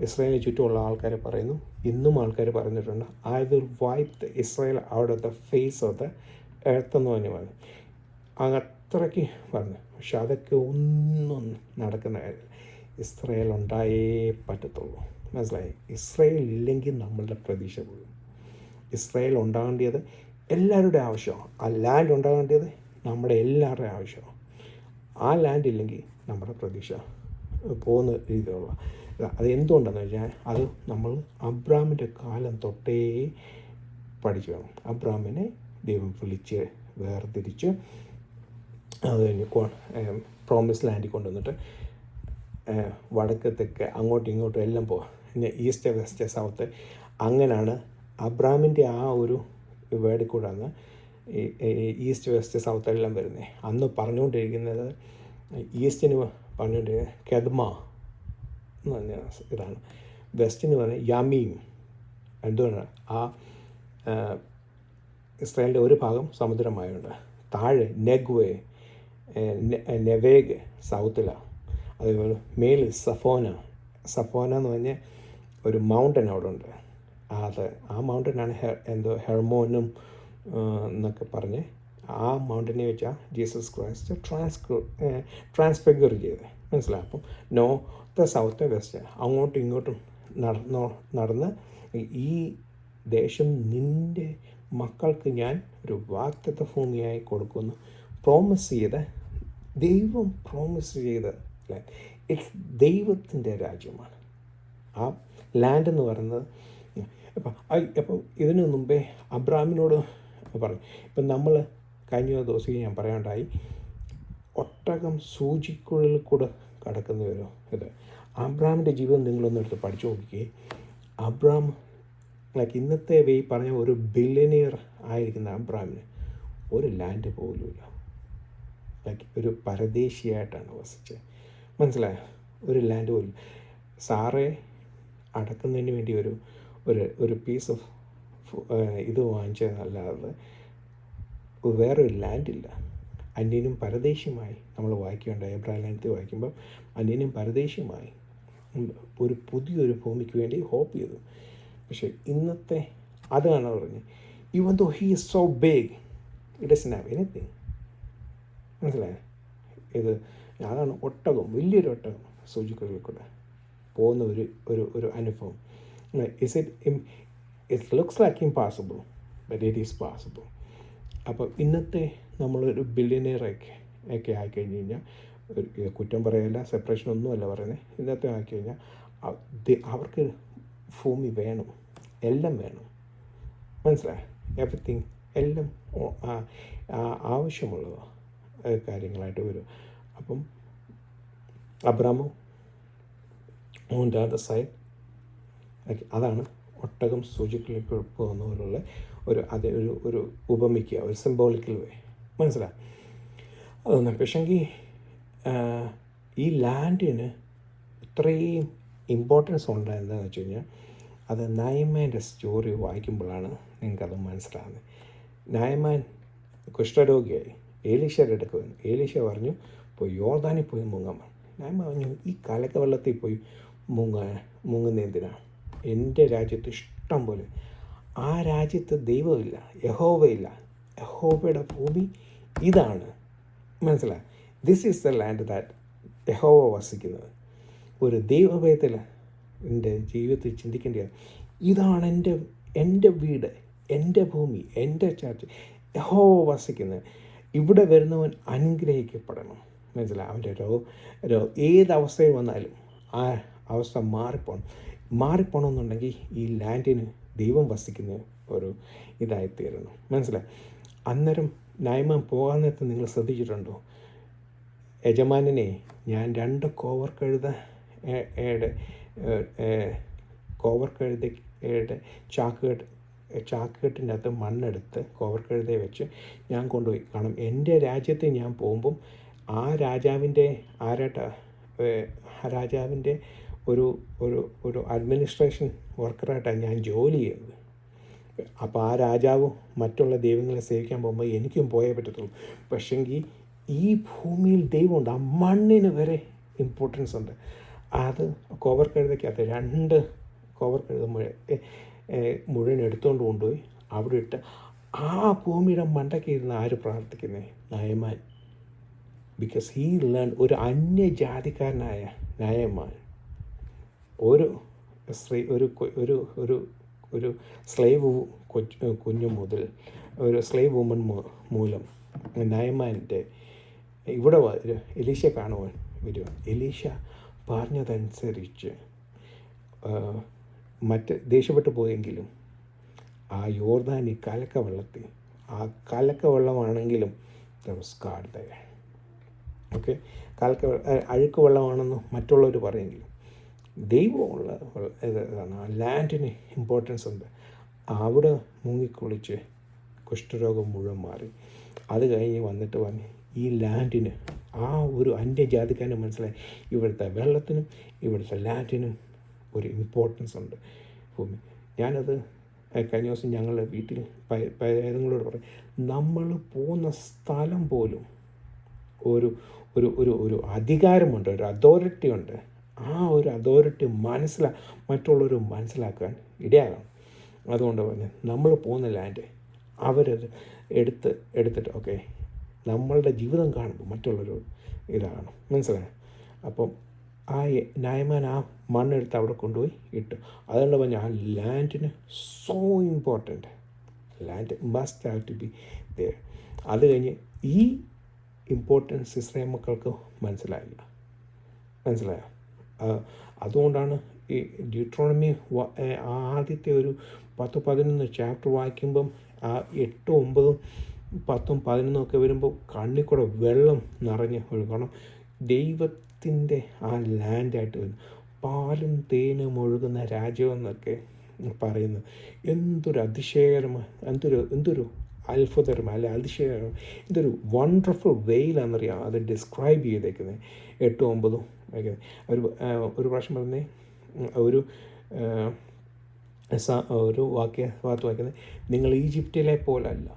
[SPEAKER 1] ഇസ്രായേലിന് ചുറ്റുമുള്ള ആൾക്കാരെ പറയുന്നു, ഇന്നും ആൾക്കാർ പറഞ്ഞിട്ടുണ്ട്, I will wipe the Israel out of the face of the earth എന്ന് പറഞ്ഞു പറഞ്ഞു. അത്രയ്ക്ക് പറഞ്ഞു. പക്ഷെ അതൊക്കെ ഒന്നും നടക്കുന്ന കാര്യം. ഇസ്രായേൽ ഉണ്ടായേ പറ്റത്തുള്ളൂ. മനസ്സിലായി. ഇസ്രായേൽ ഇല്ലെങ്കിൽ നമ്മളുടെ പ്രതീക്ഷ പോകും. ഇസ്രായേൽ ഉണ്ടാകേണ്ടത് എല്ലാവരുടെയും ആവശ്യമാണ്. ആ ലാൻഡ് ഉണ്ടാകേണ്ടത് നമ്മുടെ എല്ലാവരുടെയും ആവശ്യമാണ്. ആ ലാൻഡ് ഇല്ലെങ്കിൽ നമ്മുടെ പ്രതീക്ഷ പോകുന്ന രീതിയിലുള്ള അത് എന്തുകൊണ്ടെന്ന് വെച്ചാൽ അത് നമ്മൾ അബ്രാമിൻ്റെ കാലം തൊട്ടേ പഠിച്ചു വേണം. അബ്രാമിനെ ദൈവം വിളിച്ച് വേർതിരിച്ച് അത് കഴിഞ്ഞ് പ്രോമിസ് ലാൻഡിൽ കൊണ്ടുവന്നിട്ട് വടക്ക് തെക്ക് അങ്ങോട്ടും ഇങ്ങോട്ടും എല്ലാം പോകാം, പിന്നെ ഈസ്റ്റ് വെസ്റ്റ് സൗത്ത്. അങ്ങനെയാണ് അബ്രാമിൻ്റെ ആ ഒരു വേർഡിൽ കൂടെയാണ് ഈസ്റ്റ് വെസ്റ്റ് സൗത്ത് എല്ലാം വരുന്നത്. അന്ന് പറഞ്ഞുകൊണ്ടിരിക്കുന്നത് ഈസ്റ്റിന് പറഞ്ഞുകൊണ്ടിരിക്കുന്നത് കെദ്മ എന്ന് പറഞ്ഞ ഇതാണ്, വെസ്റ്റിന് പറഞ്ഞ യമീം. എന്തുകൊണ്ടാണ് ആ ഇസ്രായേലിൻ്റെ ഒരു ഭാഗം സമുദ്രമായുണ്ട്, താഴെ നെഗ്വേ നെവേഗ് സൗത്തിലാണ്. അതേപോലെ മേൽ സഫോന എന്ന് പറഞ്ഞ ഒരു മൗണ്ടൻ അവിടെ ഉണ്ട്. ആ മൗണ്ടനാണ് ഹെർമോനും എന്നൊക്കെ പറഞ്ഞ് ആ മൗണ്ടനെ വെച്ചാൽ ജീസസ് ക്രൈസ്റ്റ് ട്രാൻസ്ഫിഗർ ചെയ്തത്. മനസ്സിലായി? അപ്പം നോർത്ത് സൗത്ത് വെസ്റ്റ് അങ്ങോട്ടും ഇങ്ങോട്ടും നടന്ന് ഈ ദേശം നിൻ്റെ മക്കൾക്ക് ഞാൻ ഒരു വാഗ്ദത്ത ഭൂമിയായി കൊടുക്കുന്നു ദൈവം പ്രോമിസ് ചെയ്ത ലാൻഡ്. ഇറ്റ്സ് ദൈവത്തിൻ്റെ രാജ്യമാണ് ആ ലാൻഡ് എന്ന് പറയുന്നത്. അപ്പം ഇതിനു മുമ്പേ അബ്രാമിനോട് പറഞ്ഞു. ഇപ്പം നമ്മൾ കഴിഞ്ഞ ദിവസം ഞാൻ പറയാണ്ടായി, ഒട്ടകം സൂചിക്കുഴലിൽ കൂടെ കടക്കുന്ന ഒരു ഇത്. അബ്രാമിൻ്റെ ജീവിതം നിങ്ങളൊന്നും എടുത്ത് പഠിച്ചു നോക്കിക്കേ. അബ്രാം ഇന്നത്തെ പറഞ്ഞ ഒരു ബില്യനിയർ ആയിരിക്കുന്ന അബ്രാമിന് ഒരു ലാൻഡ് പോലുമില്ല. ഒരു പരദേശിയായിട്ടാണ് വസിച്ചത്. മനസ്സിലായോ? ഒരു ലാൻഡ് പോലും. സാറെ അടക്കുന്നതിന് വേണ്ടി ഒരു പീസ് ഓഫ് ഇത് വാങ്ങിച്ചതല്ലാതെ വേറൊരു ലാൻഡില്ല. അന്യനും പരദേശിയുമായി നമ്മൾ വായിക്കുകയുണ്ടായി. എബ്രാഹിം ലാൻഡത്തിൽ വായിക്കുമ്പോൾ അന്യനും പരദേശിയുമായി ഒരു പുതിയൊരു ഭൂമിക്ക് വേണ്ടി ഹോപ്പ് ചെയ്തു. പക്ഷേ ഇന്നത്തെ അതാണ് പറഞ്ഞത്, even though he is so big it doesn't have anything. മനസ്സിലായോ? ഇത് അതാണ് ഒട്ടകം, വലിയൊരു ഒട്ടകം സൂചിക്കുഴലിൽ കൂടെ പോകുന്ന ഒരു അനുഭവം. It looks like impossible but it is possible. അപ്പോൾ ഇന്നത്തെ നമ്മളൊരു ബില്യനിയറൊക്കെ ആയിക്കഴിഞ്ഞ് കഴിഞ്ഞാൽ, കുറ്റം പറയല്ല, സെപ്പറേഷൻ ഒന്നുമല്ല പറയുന്നത്, ഇന്നത്തെ ആയിക്കഴിഞ്ഞാൽ അവർക്ക് ഭൂമി വേണം, എല്ലാം വേണം. മനസ്സിലായി? എവറിത്തിങ് എല്ലാം ആവശ്യമുള്ളതോ കാര്യങ്ങളായിട്ട് വരും. അപ്പം അബ്രാമോ ഓൺ ദ അതർ സൈഡ്, അതാണ് ഒട്ടകം സൂചിക്കുഴലിലേക്ക് പോകുന്നതിലുള്ള ഒരു ഉപമിക്കുക, ഒരു സിംബോളിക്കൽ വേ. മനസ്സിലായി? അതൊന്നും പക്ഷെങ്കിൽ ഈ ലാൻഡിന് ഇത്രയും ഇമ്പോർട്ടൻസ് ഉണ്ടായിരുന്നതെന്ന് വെച്ച് കഴിഞ്ഞാൽ, അത് നയമാൻ്റെ സ്റ്റോറി വായിക്കുമ്പോഴാണ് നിങ്ങൾക്കത് മനസ്സിലാകുന്നത്. നയമാൻ കുഷ്ഠരോഗിയായി ഏലീശയുടെ അടുക്ക് വന്നു. ഏലീശ പറഞ്ഞു, പോയി യോർദാനിൽ പോയി മുങ്ങാൻ. നയമാൻ പറഞ്ഞു, ഈ കലക്ക വെള്ളത്തിൽ പോയി മുങ്ങുന്ന എന്തിനാണ്? എൻ്റെ രാജ്യത്ത് ഇഷ്ടം പോലെ, ആ രാജ്യത്ത് ദൈവമില്ല, യഹോവയില്ല. യഹോവയുടെ ഭൂമി ഇതാണ്. മനസ്സിലായി? This is the land that യഹോവ വസിക്കുന്നത്. ഒരു ദൈവഭയത്തിൽ എൻ്റെ ജീവിതത്തിൽ ചിന്തിക്കേണ്ടത്, ഇതാണ് എൻ്റെ വീട്, എൻ്റെ ഭൂമി, എൻ്റെ ചർച്ച, യഹോവ വസിക്കുന്നത്. ഇവിടെ വരുന്നവൻ അനുഗ്രഹിക്കപ്പെടണം. മനസ്സിലായി? അവൻ്റെ ഏതവസ്ഥയിൽ വന്നാലും ആ അവസ്ഥ മാറിപ്പോണമെന്നുണ്ടെങ്കിൽ ഈ ലാൻഡിന് ദൈവം വസിക്കുന്ന ഒരു ഇതായിത്തീരണം. മനസ്സിലായി? അന്നേരം നയമാൻ പോകാൻ നേരത്ത് നിങ്ങൾ ശ്രദ്ധിച്ചിട്ടുണ്ടോ? യജമാനനെ, ഞാൻ 2 കോവർക്കഴുതയുടെ ചാക്കുകെട്ടിൻ്റെ അകത്ത് മണ്ണെടുത്ത് കോവർക്കഴുതയെ വെച്ച് ഞാൻ കൊണ്ടുപോയി. കാരണം എൻ്റെ രാജ്യത്ത് ഞാൻ പോകുമ്പം ആ രാജാവിൻ്റെ ഒരു അഡ്മിനിസ്ട്രേഷൻ വർക്കറായിട്ടാണ് ഞാൻ ജോലി ചെയ്യുന്നത്. അപ്പോൾ ആ രാജാവ് മറ്റുള്ള ദൈവങ്ങളെ സേവിക്കാൻ പോകുമ്പോൾ എനിക്കും പോയേ പറ്റത്തുള്ളൂ. പക്ഷെങ്കിൽ ഈ ഭൂമിയിൽ ദൈവമുണ്ട്, ആ മണ്ണിന് വരെ ഇമ്പോർട്ടൻസ് ഉണ്ട്. അത് കോവർക്കഴുതയ്ക്കകത്ത് 2 കോവർക്കഴുത മുഴുവൻ എടുത്തുകൊണ്ട് കൊണ്ടുപോയി അവിടെ ഇട്ട് ആ ഭൂമിയുടെ മണ്ടയ്ക്ക് ഇരുന്ന് ആര് പ്രാർത്ഥിക്കുന്നത്? നയമാൻ. Because he learn. ഒരു അന്യജാതിക്കാരനായ നയമാൻ ഒരു സ്ലേവ് കുഞ്ഞു മുതൽ ഒരു സ്ലേവ് വുമൺ മൂലം നയമാൻ്റെ ഇവിടെ എലീശ കാണുവാൻ വരിക. എലീശ പറഞ്ഞതനുസരിച്ച് ദേഷ്യപ്പെട്ടു പോയെങ്കിലും ആ യോർദാനി കലക്കവെള്ളത്തിൽ, ആ കലക്കവെള്ളമാണെങ്കിലും God there. ഓക്കെ, അഴുക്ക് വെള്ളമാണെന്ന് മറ്റുള്ളവർ പറയുമെങ്കിലും ദൈവമുള്ള ഇതാണ്. ആ ലാൻഡിന് ഇമ്പോർട്ടൻസ് ഉണ്ട്. അവിടെ മുങ്ങിക്കുളിച്ച് കുഷ്ഠരോഗം മുഴുവൻ മാറി. അത് കഴിഞ്ഞ് വന്നിട്ട് പറഞ്ഞ് ഈ ലാൻഡിന് ആ ഒരു അന്യജാതിക്കാരന് മനസ്സിലായി ഇവിടുത്തെ വെള്ളത്തിനും ഇവിടുത്തെ ലാൻഡിനും ഒരു ഇമ്പോർട്ടൻസ് ഉണ്ട്. ഞാനത് കഴിഞ്ഞ ദിവസം ഞങ്ങളുടെ വീട്ടിൽ പൈതങ്ങളോട് പറയും, നമ്മൾ പോകുന്ന സ്ഥലം പോലും ഒരു അധികാരമുണ്ട്, ഒരു അതോറിറ്റി ഉണ്ട്. ആ ഒരു അതോറിറ്റി മറ്റുള്ളവർ മനസ്സിലാക്കാൻ ഇടയാകണം. അതുകൊണ്ട് പറഞ്ഞ് നമ്മൾ പോകുന്ന ലാൻഡ് അവരത് എടുത്തിട്ട് ഓക്കെ നമ്മളുടെ ജീവിതം കാണുമ്പോൾ മറ്റുള്ളൊരു ഇതാണ് മനസ്സിലായോ. അപ്പം ആ ന്യായമാൻ ആ മണ്ണെടുത്ത് അവിടെ കൊണ്ടുപോയി ഇട്ടു. അതുകൊണ്ട് പറഞ്ഞ ആ ലാൻഡിന് so important, land must have to be there. അത് കഴിഞ്ഞ് ഈ ഇമ്പോർട്ടൻസ് ഇസ്രായേൽ മക്കൾക്ക് മനസ്സിലായോ. അതുകൊണ്ടാണ് ഈ ഡ്യൂട്രോണമി ആദ്യത്തെ ഒരു 10-11 ചാപ്റ്റർ വായിക്കുമ്പം ആ 8, 9, 10, 11 ഒക്കെ വരുമ്പോൾ കണ്ണിൽ കൂടെ വെള്ളം നിറഞ്ഞ് ഒഴുകണം. ദൈവത്തിൻ്റെ ആ ലാൻഡായിട്ട് വരും. പാലും തേനും ഒഴുകുന്ന രാജ്യമെന്നൊക്കെ പറയുന്നത് എന്തൊരു അതിശയകരമായ, എന്തൊരു അത്ഭുതകരമായ അല്ലെ അതിശയകരമായ, എന്തൊരു വണ്ടർഫുൾ വെയിലാണെന്നറിയാം അത് ഡിസ്ക്രൈബ് ചെയ്തേക്കുന്നത്. 8, 9 ഒരു പ്രാവശ്യം പറഞ്ഞേ ഒരു വാർത്ത വായിക്കുന്നത്, നിങ്ങൾ ഈജിപ്തിലെ പോലെ അല്ല,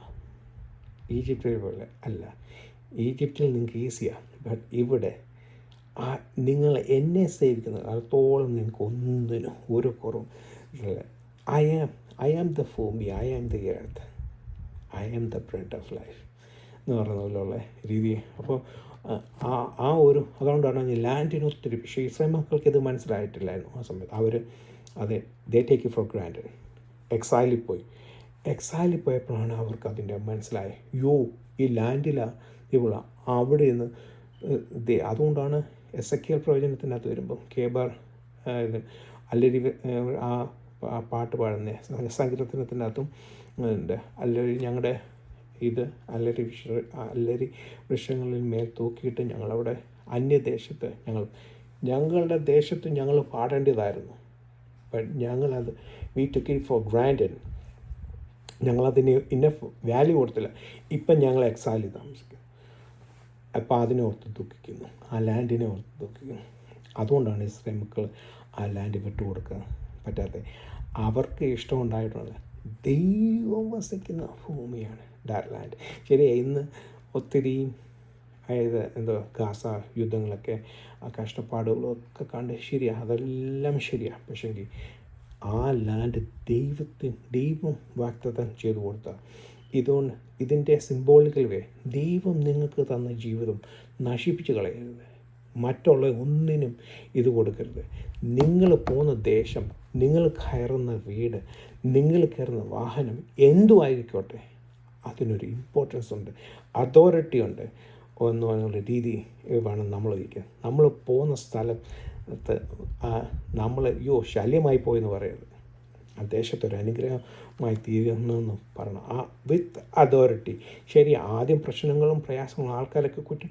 [SPEAKER 1] ഈജിപ്തിൽ നിങ്ങൾക്ക് ഈസിയാണ്, ബട്ട് ഇവിടെ നിങ്ങൾ എന്നെ സേവിക്കുന്നത് അത്രത്തോളം നിങ്ങൾക്ക് ഒന്നിനും ഒരു കുറവും. I am the bhoomi, I am the earth, I am the bread of life എന്ന് പറയുന്ന പോലെയുള്ള രീതി. അപ്പോൾ അതുകൊണ്ടാണ് ലാൻഡിന് ഒത്തിരി, പക്ഷേ ഇസ്രായേൽ മക്കൾക്ക് ഇത് മനസ്സിലായിട്ടില്ലായിരുന്നു ആ സമയത്ത്. അവർ ദേ ടേക്ക് ഫോർ ഗ്രാൻഡഡ്. എക്സൈലിൽ പോയപ്പോഴാണ് അവർക്ക് അതിൻ്റെ മനസ്സിലായത്. ഈ ലാൻഡിലാണ് ഇവിടെ അവിടെ നിന്ന് അതുകൊണ്ടാണ് എസെക്കിയേൽ പ്രവചനത്തിനകത്ത് വരുമ്പം കേബാർ അല്ലരി ആ പാട്ട് പാടുന്ന സങ്കീർത്തനത്തിനകത്തും ഉണ്ട്. അല്ലരി ഞങ്ങളുടെ അല്ലരി വൃക്ഷങ്ങളിൽ മേൽ തൂക്കിയിട്ട് ഞങ്ങളവിടെ അന്യദേശത്ത് ഞങ്ങളുടെ ദേശത്ത് ഞങ്ങൾ പാടേണ്ടതായിരുന്നു. ബട്ട് ഞങ്ങളത് we took it for granted. ഞങ്ങളതിന് ഇനഫ് വാല്യൂ കൊടുത്തില്ല. ഇപ്പം ഞങ്ങൾ എക്സാലിൽ താമസിക്കും. അപ്പോൾ അതിനെ ഓർത്ത് ദുഃഖിക്കുന്നു, ആ ലാൻഡിനെ ഓർത്ത് ദുഃഖിക്കുന്നു. അതുകൊണ്ടാണ് ഇസ്രായേൽ മക്കൾ ആ ലാൻഡ് വിട്ടുകൊടുക്കാൻ പറ്റാത്തത്. അവർക്ക് ഇഷ്ടമുണ്ടായിട്ടുള്ള ദൈവം വസിക്കുന്ന ഭൂമിയാണ് ദാറ്റ് ലാൻഡ്. ശരിയാണ്, ഇന്ന് ഒത്തിരി ഗാസ യുദ്ധങ്ങളൊക്കെ ആ കഷ്ടപ്പാടുകളൊക്കെ കണ്ട് ശരിയാണ്, അതെല്ലാം ശരിയാണ്. പക്ഷേങ്കിൽ ആ ലാൻഡ് ദൈവം വാഗ്ദത്തം ചെയ്തു കൊടുത്ത ഇതുകൊണ്ട് ഇതിൻ്റെ സിംബോളിക്കൽ വേ ദൈവം നിങ്ങൾക്ക് തന്ന ജീവിതം നശിപ്പിച്ച് കളയരുത്, മറ്റുള്ള ഒന്നിനും ഇത് കൊടുക്കരുത്. നിങ്ങൾ പോകുന്ന ദേശം, നിങ്ങൾ കയറുന്ന വീട്, നിങ്ങൾ കയറുന്ന വാഹനം എന്തുമായിരിക്കോട്ടെ അതിനൊരു ഇമ്പോർട്ടൻസ് ഉണ്ട്, അതോറിറ്റി ഉണ്ട് എന്ന് പറയുന്ന രീതി വേണം നമ്മൾ ഇരിക്കാൻ. നമ്മൾ പോകുന്ന സ്ഥലത്ത് നമ്മൾ ശല്യമായി പോയെന്ന് പറയരുത്, ആ ദേശത്തൊരു അനുഗ്രഹമായി തീരുന്നെന്ന് പറയണം. വിത്ത് അതോറിറ്റി. ശരി, ആദ്യം പ്രശ്നങ്ങളും പ്രയാസങ്ങളും ആൾക്കാരൊക്കെ കുറ്റി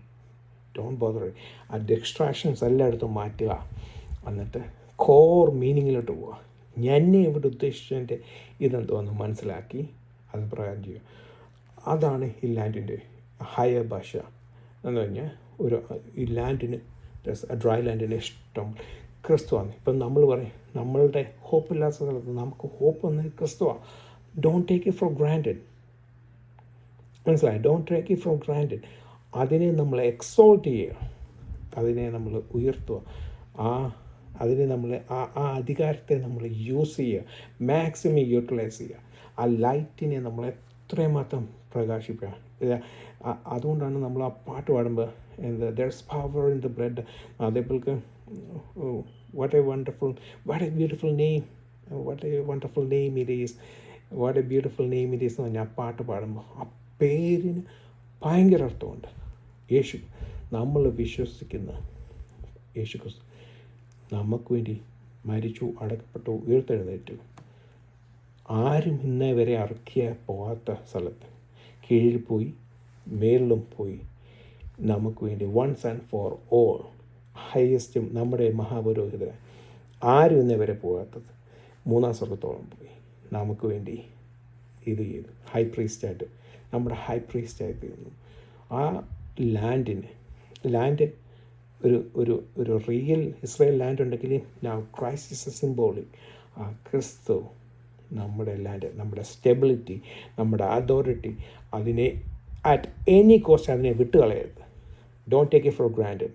[SPEAKER 1] ഡോണ്ട് ബോദർ. ആ ഡിസ്ട്രാക്ഷൻസ് എല്ലായിടത്തും മാറ്റുക, എന്നിട്ട് കോർ മീനിങ്ങിലോട്ട് പോവുക. എന്നെ ഇവിടെ ഉദ്ദേശിച്ചതിൻ്റെ ഇതെന്തോന്ന് മനസ്സിലാക്കി അത് പ്രകാരം ചെയ്യുക. അതാണ് ഈ ലാൻഡിൻ്റെ ഹയർ ഭാഷ എന്ന് പറഞ്ഞാൽ ഈ ലാൻഡിന് ഡ്രൈ ലാൻഡിന് ഇഷ്ടം ക്രിസ്തുവാണ്. ഇപ്പം നമ്മൾ പറയും നമ്മളുടെ ഹോപ്പില്ലാത്ത സ്ഥലത്ത് നമുക്ക് ഹോപ്പ് വന്നത് ക്രിസ്തുവാണ്. Don't take it for granted. മനസ്സിലായി? Don't take it for granted. അതിനെ നമ്മൾ എക്സോൾട്ട് ചെയ്യുക, അതിനെ നമ്മൾ ഉയർത്തുക, അതിനെ നമ്മൾ ആ അധികാരത്തെ നമ്മൾ യൂസ് ചെയ്യുക, മാക്സിമം യൂട്ടിലൈസ് ചെയ്യുക. ആ ലൈറ്റിനെ നമ്മൾ എത്രയും മാത്രം പ്രകാശിപ്പിക്കുക. അതുകൊണ്ടാണ് നമ്മൾ ആ പാട്ട് പാടുമ്പോൾ there's power in the blood. അതേപോലെ what a beautiful name it is, what a beautiful name it is എന്ന് പറഞ്ഞാൽ ആ പാട്ട് പാടുമ്പോൾ ആ പേരിന് ഭയങ്കര അർത്ഥമുണ്ട്. യേശു, നമ്മൾ വിശ്വസിക്കുന്ന യേശു ക്രിസ്തു നമുക്ക് വേണ്ടി മരിച്ചു, അടക്കപ്പെട്ടു, ഉയർത്തെഴുന്നേറ്റു. ആരും ഇന്നേ വരെ അറക്കിയ പോകാത്ത സ്ഥലത്ത് കീഴിൽ പോയി മേളിലും പോയി നമുക്ക് വേണ്ടി വൺസ് ആൻഡ് ഫോർ ഓൾ ഹയസ്റ്റും നമ്മുടെ മഹാപുരോഹിതൻ ആരും ഇന്നേ വരെ പോകാത്തത് 3-ാം സ്വർഗത്തോളം പോയി നമുക്ക് വേണ്ടി ഇത് ചെയ്തു. നമ്മുടെ ഹൈ പ്രീസ്റ്റായി തീർന്നു. ആ ലാൻഡ് ഒരു റിയൽ ഇസ്രായേൽ ലാൻഡ് ഉണ്ടെങ്കിൽ ക്രൈസ്റ്റ് ഇസ് എ സിംബോളിക്. ആ ക്രിസ്തു നമ്മുടെ ലാൻഡ്, നമ്മുടെ സ്റ്റെബിലിറ്റി, നമ്മുടെ അതോറിറ്റി, അതിനെ അറ്റ് എനി കോസ്റ്റ് അതിനെ വിട്ടുകളയരുത്. Don't take it for granted.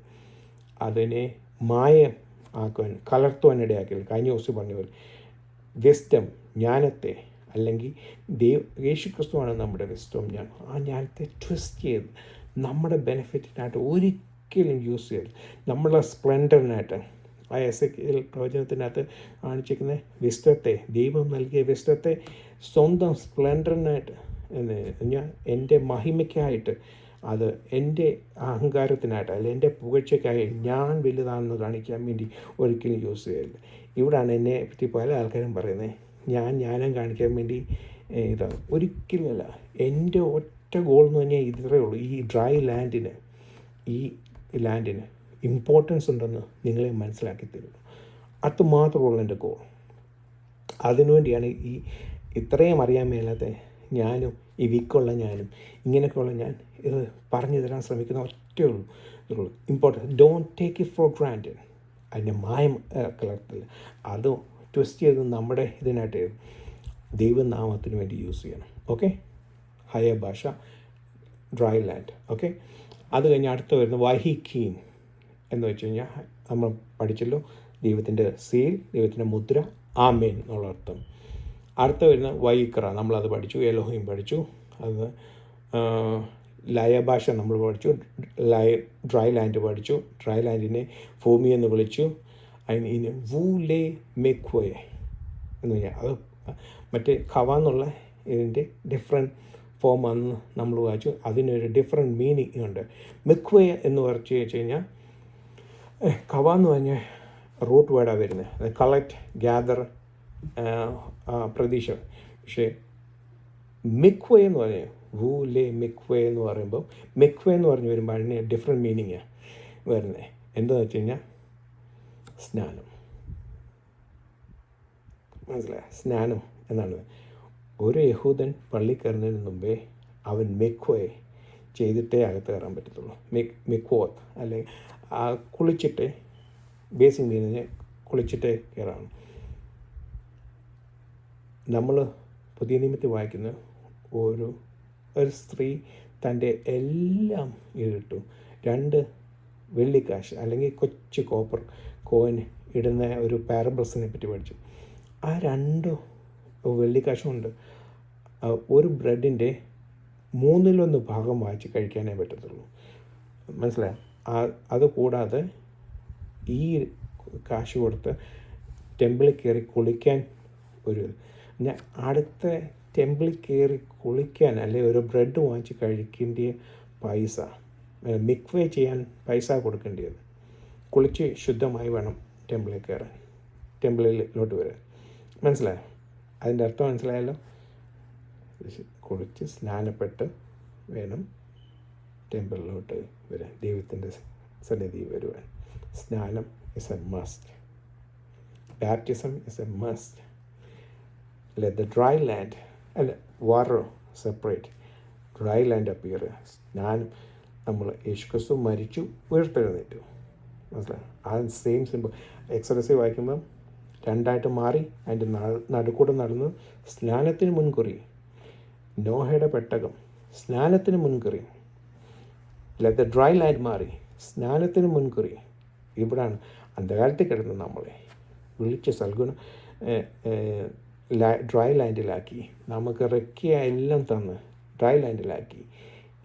[SPEAKER 1] അതിനെ മായം ആക്കുവാൻ കലർത്തുവാൻ ഇടയാക്കില്ല. കഴിഞ്ഞ ദിവസം പറഞ്ഞ പോലെ വിസ്ഡം, ജ്ഞാനത്തെ അല്ലെങ്കിൽ യേശു ക്രിസ്തുവാണ് നമ്മുടെ വിസ്ഡം ജ്ഞാനം. ആ ജ്ഞാനത്തെ ട്വിസ്റ്റ് ചെയ്ത് നമ്മുടെ ബെനിഫിറ്റിനായിട്ട് ഒരിക്കലും യൂസ് ചെയ്യരുത്. നമ്മളെ സ്പ്ലെൻഡറിനായിട്ട് ആ എസെക്കിയേൽ പ്രവചനത്തിനകത്ത് കാണിച്ചിരിക്കുന്ന വിസ്ഡത്തെ, ദൈവം നൽകിയ വിസ്ഡത്തെ സ്വന്തം സ്പ്ലെൻഡറിനായിട്ട് ഞാൻ എൻ്റെ മഹിമയ്ക്കായിട്ട്, അത് എൻ്റെ അഹങ്കാരത്തിനായിട്ട് അല്ല എൻ്റെ പുകഴ്ചയ്ക്കായി ഞാൻ വലുതാണെന്ന് കാണിക്കാൻ വേണ്ടി ഒരിക്കലും യൂസ് ചെയ്യരുത്. ഇവിടാണ് എന്നെ പറ്റി പല ആൾക്കാരും പറയുന്നത്, ജ്ഞാനം കാണിക്കാൻ വേണ്ടി ഇതാണ്. ഒരിക്കലുമല്ല. എൻ്റെ ഒറ്റ ഗോൾ എന്ന് പറഞ്ഞാൽ ഇത്രയേ ഉള്ളൂ. ഈ ഡ്രൈ ലാൻഡിന് ഇമ്പോർട്ടൻസ് ഉണ്ടെന്ന് നിങ്ങളെ മനസ്സിലാക്കി തരുക. അത് മാത്രമുള്ള എൻ്റെ ഗോൾ. അതിനുവേണ്ടിയാണ് ഇത്രയും അറിയാൻ മേലാത്ത ഞാനും ഈ വീക്കുള്ള ഞാനും ഇങ്ങനെയൊക്കെയുള്ള ഞാൻ ഇത് പറഞ്ഞു തരാൻ ശ്രമിക്കുന്ന ഇതുള്ളൂ. Importance don't take it for granted. അതിൻ്റെ മായം കലർത്തില്ല. അത് ട്വിസ്റ്റ് ചെയ്ത് നമ്മുടെ ഇതിനായിട്ട് ദൈവനാമത്തിന് വേണ്ടി യൂസ് ചെയ്യണം. ഓക്കെ, ഹയ ഭാഷ, ഡ്രൈ ലാൻഡ്. ഓക്കെ, അത് കഴിഞ്ഞ് അടുത്ത് വരുന്ന വഹിക്കീൻ എന്ന് വെച്ച് കഴിഞ്ഞാൽ നമ്മൾ പഠിച്ചല്ലോ, ദൈവത്തിൻ്റെ സീൽ, ദൈവത്തിൻ്റെ മുദ്ര, ആമേൻ എന്നുള്ള അർത്ഥം. അടുത്ത വരുന്ന വൈക്ര, നമ്മളത് പഠിച്ചു. എലോഹിം പഠിച്ചു. അത് ലയ ഭാഷ നമ്മൾ പഠിച്ചു. ഡ്രൈ ലാൻഡ് പഠിച്ചു. ഡ്രൈ ലാൻഡിനെ ഭൂമി എന്ന് വിളിച്ചു. അതിന് വൂലെ മെക്വേ എന്ന് പറഞ്ഞാൽ അത് മറ്റേ ഖവ എന്നുള്ള ഇതിൻ്റെ ഡിഫറെൻറ്റ് ഫോമാണെന്ന് നമ്മൾ വായിച്ചു. അതിനൊരു ഡിഫറെൻറ്റ് മീനിങ് ഉണ്ട്. മെക്വേ എന്ന് പറഞ്ഞു വെച്ച് കഴിഞ്ഞാൽ ഖവ എന്ന് പറഞ്ഞാൽ റൂട്ട് വേർഡാണ് വരുന്നത്. അത് കളക്ട്, ഗ്യാദർ, പ്രതീക്ഷ. പക്ഷേ മിക്വേ എന്ന് പറഞ്ഞാൽ വൂലെ മിക്വേ എന്ന് പറയുമ്പോൾ മിക്വേ എന്ന് പറഞ്ഞു വരുമ്പോൾ അതിന് ഡിഫറെൻറ്റ് മീനിങ്ങാണ് വരുന്നത്. എന്താണെന്ന് വെച്ച് കഴിഞ്ഞാൽ സ്നാനം. മനസ്സിലായ? സ്നാനം എന്നാണ്. ഒരു യഹൂദൻ പള്ളി കയറുന്നതിന് മുമ്പേ അവൻ മിക്വേ ചെയ്തിട്ടേ അകത്ത് കയറാൻ പറ്റത്തുള്ളൂ. മിക്വോത്ത് അല്ലെങ്കിൽ കുളിച്ചിട്ട്, ബേസിക് മീനിങ് കുളിച്ചിട്ടേ കയറാം. നമ്മൾ പുതിയ നിയമത്തിൽ വായിക്കുന്ന ഒരു സ്ത്രീ തൻ്റെ എല്ലാം ഇട്ടു. 2 വെള്ളിക്കാശ് അല്ലെങ്കിൽ കൊച്ചു കോപ്പർ കോയിൻ ഇടുന്ന ഒരു പാരബിൾസിനെ പറ്റി പഠിച്ചു. ആ 2 വെള്ളിക്കാശും കൊണ്ട് ഒരു ബ്രെഡിൻ്റെ 1/3 ഭാഗം വാങ്ങിച്ച് കഴിക്കാനേ പറ്റത്തുള്ളൂ. മനസ്സിലായോ? അതുകൂടാതെ ഈ കാശ് കൊടുത്ത് ടെമ്പിളിൽ കയറി കുളിക്കാൻ അടുത്ത ടെമ്പിളിൽ കയറി കുളിക്കാൻ അല്ലെങ്കിൽ ഒരു ബ്രെഡ് വാങ്ങിച്ച് കഴിക്കേണ്ട പൈസ, മിക്വേ ചെയ്യാൻ പൈസ കൊടുക്കേണ്ടത്. കുളിച്ച് ശുദ്ധമായി വേണം ടെമ്പിളിൽ കയറാൻ, ടെമ്പിളിലോട്ട് വരാൻ. മനസ്സിലായോ? അതിൻ്റെ അർത്ഥം മനസ്സിലായല്ലോ? കുളിച്ച് സ്നാനപ്പെട്ട് വേണം ടെമ്പിളിലോട്ട് വരാൻ, ദൈവത്തിൻ്റെ സന്നിധി വരുവാൻ. സ്നാനം is A must. Baptism is A must. Let the dry land and water separate. Dry land appear. നമ്മൾ യേശുക്രിസ്തു മരിച്ചു, ഉയർത്തെഴുന്നേറ്റു. മനസ്സിലായി? ആ സെയിം സിമ്പിൾ. എക്സോഡസിൽ വായിക്കുമ്പം 2 മാറി. അതിൻ്റെ നടുക്കൂടെ നടന്ന് സ്നാനത്തിന് മുൻകുറി. നോഹയുടെ പെട്ടകം സ്നാനത്തിന് മുൻകുറി. Let the dry land മാറി, സ്നാനത്തിന് മുൻകുറി. ഇവിടാണ് അന്ധകാലത്തിൽ കിടന്ന് നമ്മളെ വിളിച്ച് സൽഗുണം ഡ്രൈ ലാൻഡിലാക്കി, നമുക്ക് റെക്കിയ എല്ലാം തന്ന് ഡ്രൈ ലാൻഡിലാക്കി.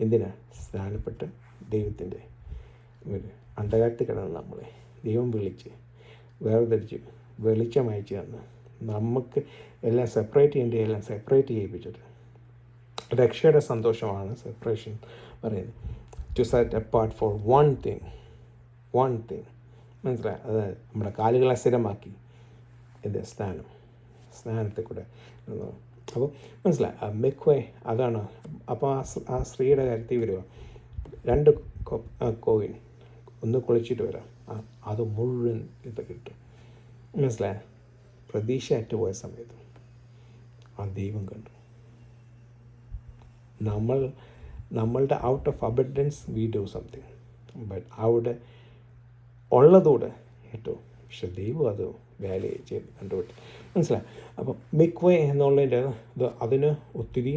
[SPEAKER 1] എന്തിനാ? സ്നാനപ്പെട്ട് ദൈവത്തിൻ്റെ അന്ധകാലത്തിൽ കിടന്ന് നമ്മളെ ദൈവം വിളിച്ച് വേർതിരിച്ച് വെളിച്ചം അയച്ചു തന്ന് നമുക്ക് എല്ലാം സെപ്പറേറ്റ് ചെയ്യേണ്ട എല്ലാം സെപ്പറേറ്റ് ചെയ്യിപ്പിച്ചിട്ട് രക്ഷയുടെ സന്തോഷമാണ് സെപ്പറേഷൻ പറയുന്നത്. To set apart for one thing. മനസ്സിലായി? അത് നമ്മുടെ കാലുകളെ സ്ഥിരമാക്കി സ്നാനത്തിൽ കൂടെ. അപ്പോൾ മനസ്സിലായി? മിക്വേ അതാണ്. അപ്പോൾ ആ സ്ത്രീയുടെ കാര്യത്തിൽ വരിക, 2 കോയിൻ ഒന്ന് കുളിച്ചിട്ട് വരാം, അത് മുഴുവൻ ഇത് കിട്ടും. മനസ്സിലായ? പ്രതീക്ഷ അറ്റുപോയ സമയത്ത് ആ ദൈവം കണ്ടു. നമ്മളുടെ out of abundance we do something, but അവിടെ ഉള്ളതൂടെ ഏറ്റവും, പക്ഷെ ദൈവം അത് വാല്യൂ ചെയ്ത് കണ്ടുപിടിച്ചു. മനസ്സിലായി? അപ്പം മിക്വേ എന്നുള്ളതിൻ്റെ അതിന് ഒത്തിരി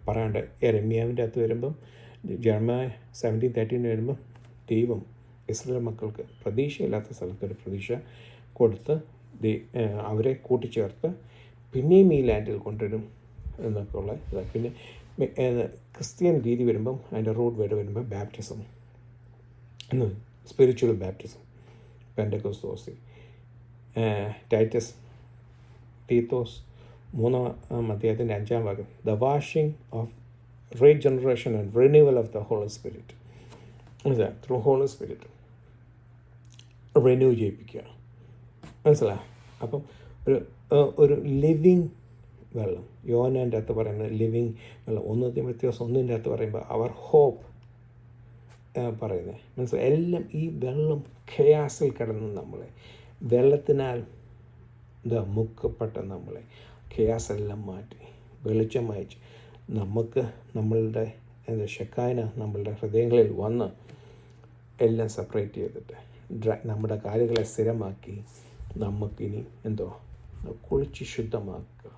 [SPEAKER 1] പറയാണ്ട്. യെരമ്യാവിൻ്റെ അകത്ത് വരുമ്പം, ജെറമ്യാ 17:13 വരുമ്പം ദൈവം ഇസ്രായേൽ മക്കൾക്ക് പ്രതീക്ഷയില്ലാത്ത സ്ഥലത്തൊരു പ്രതീക്ഷ കൊടുത്ത് അവരെ കൂട്ടിച്ചേർത്ത് പിന്നെയും ഈ ലാൻഡിൽ കൊണ്ടുവരും എന്നൊക്കെ ഉള്ള ഇതാണ്. പിന്നെ ക്രിസ്ത്യൻ രീതി വരുമ്പം അതിൻ്റെ റൂട്ട് വരുമ്പോൾ ബാപ്റ്റിസം എന്ന് സ്പിരിച്വൽ ബാപ്റ്റിസം, പെൻഡക്കോസ്തോസ്, ടൈറ്റസ് തീത്തോസ് 3-ാം അധ്യായത്തിൻ്റെ 5-ാം ഭാഗം, the washing of regeneration and renewal of the holy spirit. മനസ്സിലായി? ത്രൂ ഹോളി സ്പിരിറ്റ് റിന്യൂ ചെയ്യിപ്പിക്കുക. മനസ്സിലായി? അപ്പം ഒരു ലിവിങ് വെള്ളം, യോഹന്നാൻ്റെ അകത്ത് പറയുന്നത് ലിവിങ് വെള്ളം. 1 തിമോഥെയോസ് 1-ൻ്റെ അകത്ത് പറയുമ്പോൾ അവർ ഹോപ്പ് പറയുന്നത്. മനസ്സിലായി? എല്ലാം ഈ വെള്ളം ഖയാസിൽ കിടന്ന് നമ്മളെ, വെള്ളത്തിനാൽ മുക്കപ്പെട്ട നമ്മളെ ഖയാസെല്ലാം മാറ്റി വെളിച്ചം അയച്ച് നമുക്ക് നമ്മളുടെ ഷെക്കാന നമ്മളുടെ ഹൃദയങ്ങളിൽ വന്ന് എല്ലാം സെപ്പറേറ്റ് ചെയ്തിട്ട് നമ്മുടെ കാലുകളെ സ്ഥിരമാക്കി നമുക്കിനി കുളിച്ച് ശുദ്ധമാക്കുക.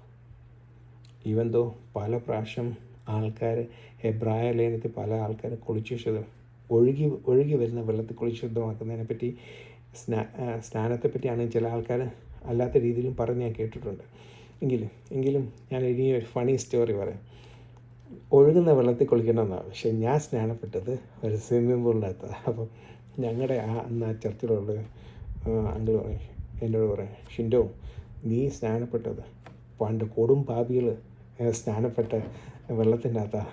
[SPEAKER 1] ഇവന്തോ പല പ്രാവശ്യം ആൾക്കാർ ഹെബ്രായ ലേഖനത്തിൽ പല ആൾക്കാർ കുളിച്ച് ഒഴുകി വരുന്ന വെള്ളത്തിൽ കുളിച്ച് ശുദ്ധമാക്കുന്നതിനെപ്പറ്റി സ്നാനത്തെപ്പറ്റിയാണ് ചില ആൾക്കാർ അല്ലാത്ത രീതിയിലും പറഞ്ഞ് ഞാൻ കേട്ടിട്ടുണ്ട്. എങ്കിലും ഞാൻ ഇനി ഒരു ഫണി സ്റ്റോറി പറയാം. ഒഴുകുന്ന വെള്ളത്തിൽ കുളിക്കണമെന്നാണ്, പക്ഷേ ഞാൻ സ്നാനപ്പെട്ടത് ഒരു സ്വിമ്മിംഗ് പൂളിൻ്റെ അകത്താണ്. അപ്പം ഞങ്ങളുടെ അന്ന് ആ ചർച്ചിലുള്ള അങ്കിൾ പറയും, എന്നോട് പറയും, ഷിൻഡോ നീ സ്നാനപ്പെട്ടത് പണ്ട് കൊടും പാപികൾ സ്നാനപ്പെട്ട വെള്ളത്തിൻ്റെ അകത്താണ്,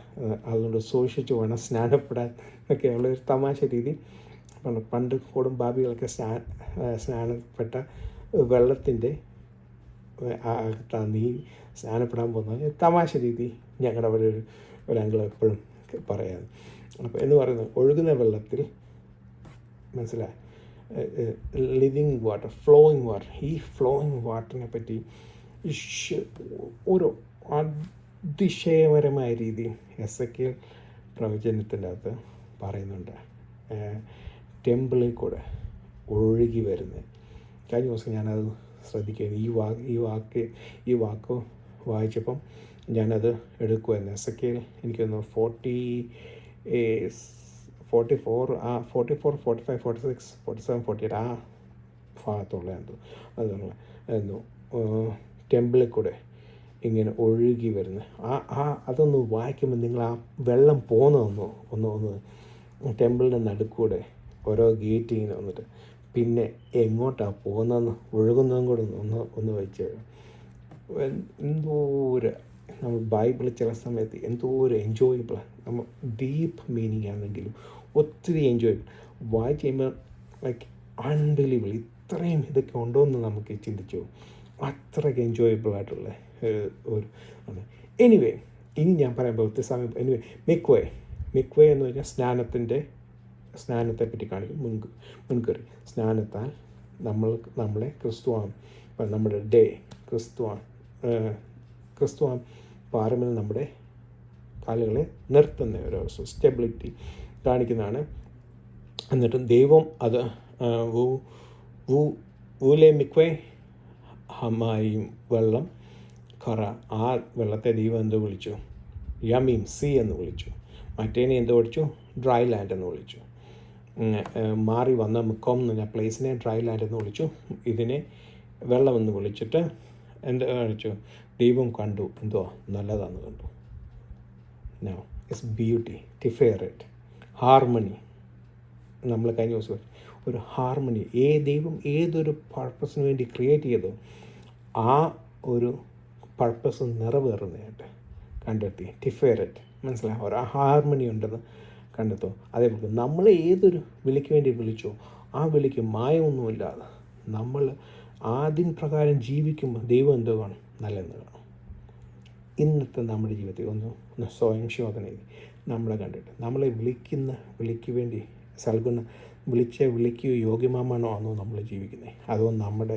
[SPEAKER 1] അതുകൊണ്ട് സൂക്ഷിച്ച് വേണം സ്നാനപ്പെടാൻ എന്നൊക്കെയുള്ളൊരു തമാശ രീതി. പണ്ട് കൊടും പാപികളൊക്കെ സ്നാനപ്പെട്ട വെള്ളത്തിൻ്റെ അകത്താണ് നീ സ്നാനപ്പെടാൻ പോകുന്നത്. തമാശ രീതി ഞങ്ങളുടെ അവിടെ ഒരു അങ്കിൾ എപ്പോഴും പറയാറ്. അപ്പോൾ എന്ന് പറയുന്നത് ഒഴുകുന്ന വെള്ളത്തിൽ, മനസ്സിലായി, ലിവിങ് വാട്ടർ, ഫ്ലോയിങ് വാട്ടർ. ഈ ഫ്ലോയിങ് വാട്ടറിനെ പറ്റി ഒരു അതിശയപരമായ രീതിയിൽ എസെക്കിയേൽ പ്രവചനത്തിൻ്റെ അകത്ത് പറയുന്നുണ്ട്. ടെമ്പിളിൽ കൂടെ ഒഴുകി വരുന്നത്. കഴിഞ്ഞ ദിവസം ഞാനത് ശ്രദ്ധിക്കുകയാണ്. ഈ വാക്ക് വായിച്ചപ്പം ഞാനത് എടുക്കുമായിരുന്നു. എസെക്കിയേൽ എനിക്കൊന്ന് 44, 45, 46, 47, 48 ആ ഭാഗത്തുള്ള അതുള്ള ടെമ്പിളിൽ കൂടെ ഇങ്ങനെ ഒഴുകി വരുന്നത്. അതൊന്ന് വായിക്കുമ്പോൾ നിങ്ങൾ ആ വെള്ളം പോകുന്നതൊന്ന് ടെമ്പിളിൻ്റെ നടുക്കൂടെ ഓരോ ഗേറ്റ് ഇങ്ങനെ വന്നിട്ട് പിന്നെ എങ്ങോട്ടാണ് പോകുന്നതെന്ന് ഒഴുകുന്നതും കൂടെ ഒന്ന് വെച്ച് എന്തോ ഒരു നമ്മൾ ബൈബിളിൽ ചില സമയത്ത് എന്തോ ഒരു എൻജോയബിളാണ്. നമ്മൾ ഡീപ്പ് മീനിങ് ആണെങ്കിലും ഒത്തിരി എൻജോയബിൾ വായിച്ച് കഴിയുമ്പോൾ ലൈക്ക് അൺബിലീവബിൾ. ഇത്രയും ഇതൊക്കെ ഉണ്ടോ എന്ന് നമുക്ക് ചിന്തിച്ചു. അത്രയ്ക്ക് എൻജോയബിൾ ആയിട്ടുള്ള ഒരു ആണ്. ഇനി ഞാൻ പറയുമ്പോൾ ഒത്തിരി സമയം മിക്വേ എന്ന് പറഞ്ഞാൽ സ്നാനത്തെപ്പറ്റി കാണിക്കും. മുൻകറി സ്നാനത്താൽ നമ്മളെ ക്രിസ്തുവാണ്, നമ്മുടെ ക്രിസ്തുവാൻ പാറമേൽ നമ്മുടെ കാലുകളെ നിർത്തുന്ന ഒരു സ്റ്റെബിലിറ്റി കാണിക്കുന്നതാണ്. എന്നിട്ടും ദൈവം അത് ഊലെ മിക്വേ ഹമായും വെള്ളം ഖറ, ആ വെള്ളത്തെ ദൈവം എന്തോ വിളിച്ചു? യമീം, സീ എന്ന് വിളിച്ചു. മറ്റേനെ എന്തോ വിളിച്ചു? ഡ്രൈ ലാൻഡ് എന്ന് വിളിച്ചു. മാറി വന്ന മുക്കം എന്ന് പറഞ്ഞ പ്ലേസിനെ ഡ്രൈ ലാൻഡ് എന്ന് വിളിച്ചു. ഇതിനെ വെള്ളമെന്ന് വിളിച്ചിട്ട് എന്താ കാണിച്ചു? ദൈവം കണ്ടു എന്തോ നല്ലതാണെന്ന് കണ്ടു. നൗ ഇറ്റ്സ് ബ്യൂട്ടി, ടിഫേററ്റ്, ഹാർമണി. നമ്മൾ കഴിഞ്ഞ ദിവസം ഒരു ഹാർമണി, ദൈവം ഏതൊരു പർപ്പസിന് വേണ്ടി ക്രിയേറ്റ് ചെയ്തോ ആ ഒരു പർപ്പസ് നിറവേറുന്നതായിട്ട് കണ്ടെത്തി. ടിഫേററ്റ്, മനസ്സിലായി? ഒരു ഹാർമണി ഉണ്ടെന്ന് കണ്ടെത്തും. അതേപോലെ നമ്മൾ ഏതൊരു വിളിക്ക് വേണ്ടി വിളിച്ചോ ആ വിളിക്ക് മായമൊന്നുമില്ലാതെ നമ്മൾ ആദ്യം പ്രകാരം ജീവിക്കുമ്പോൾ ദൈവം എന്തോ കാണും? നല്ലതെന്ന് കാണും. ഇന്നത്തെ നമ്മുടെ ജീവിതത്തിൽ ഒന്ന് സ്വയം ശോധന ചെയ്ത് നമ്മളെ കണ്ടിട്ട് നമ്മളെ വിളിക്ക് വേണ്ടി വിളിക്ക് യോഗ്യമാമാണോ ആണോ നമ്മൾ ജീവിക്കുന്നത്? അതോ നമ്മുടെ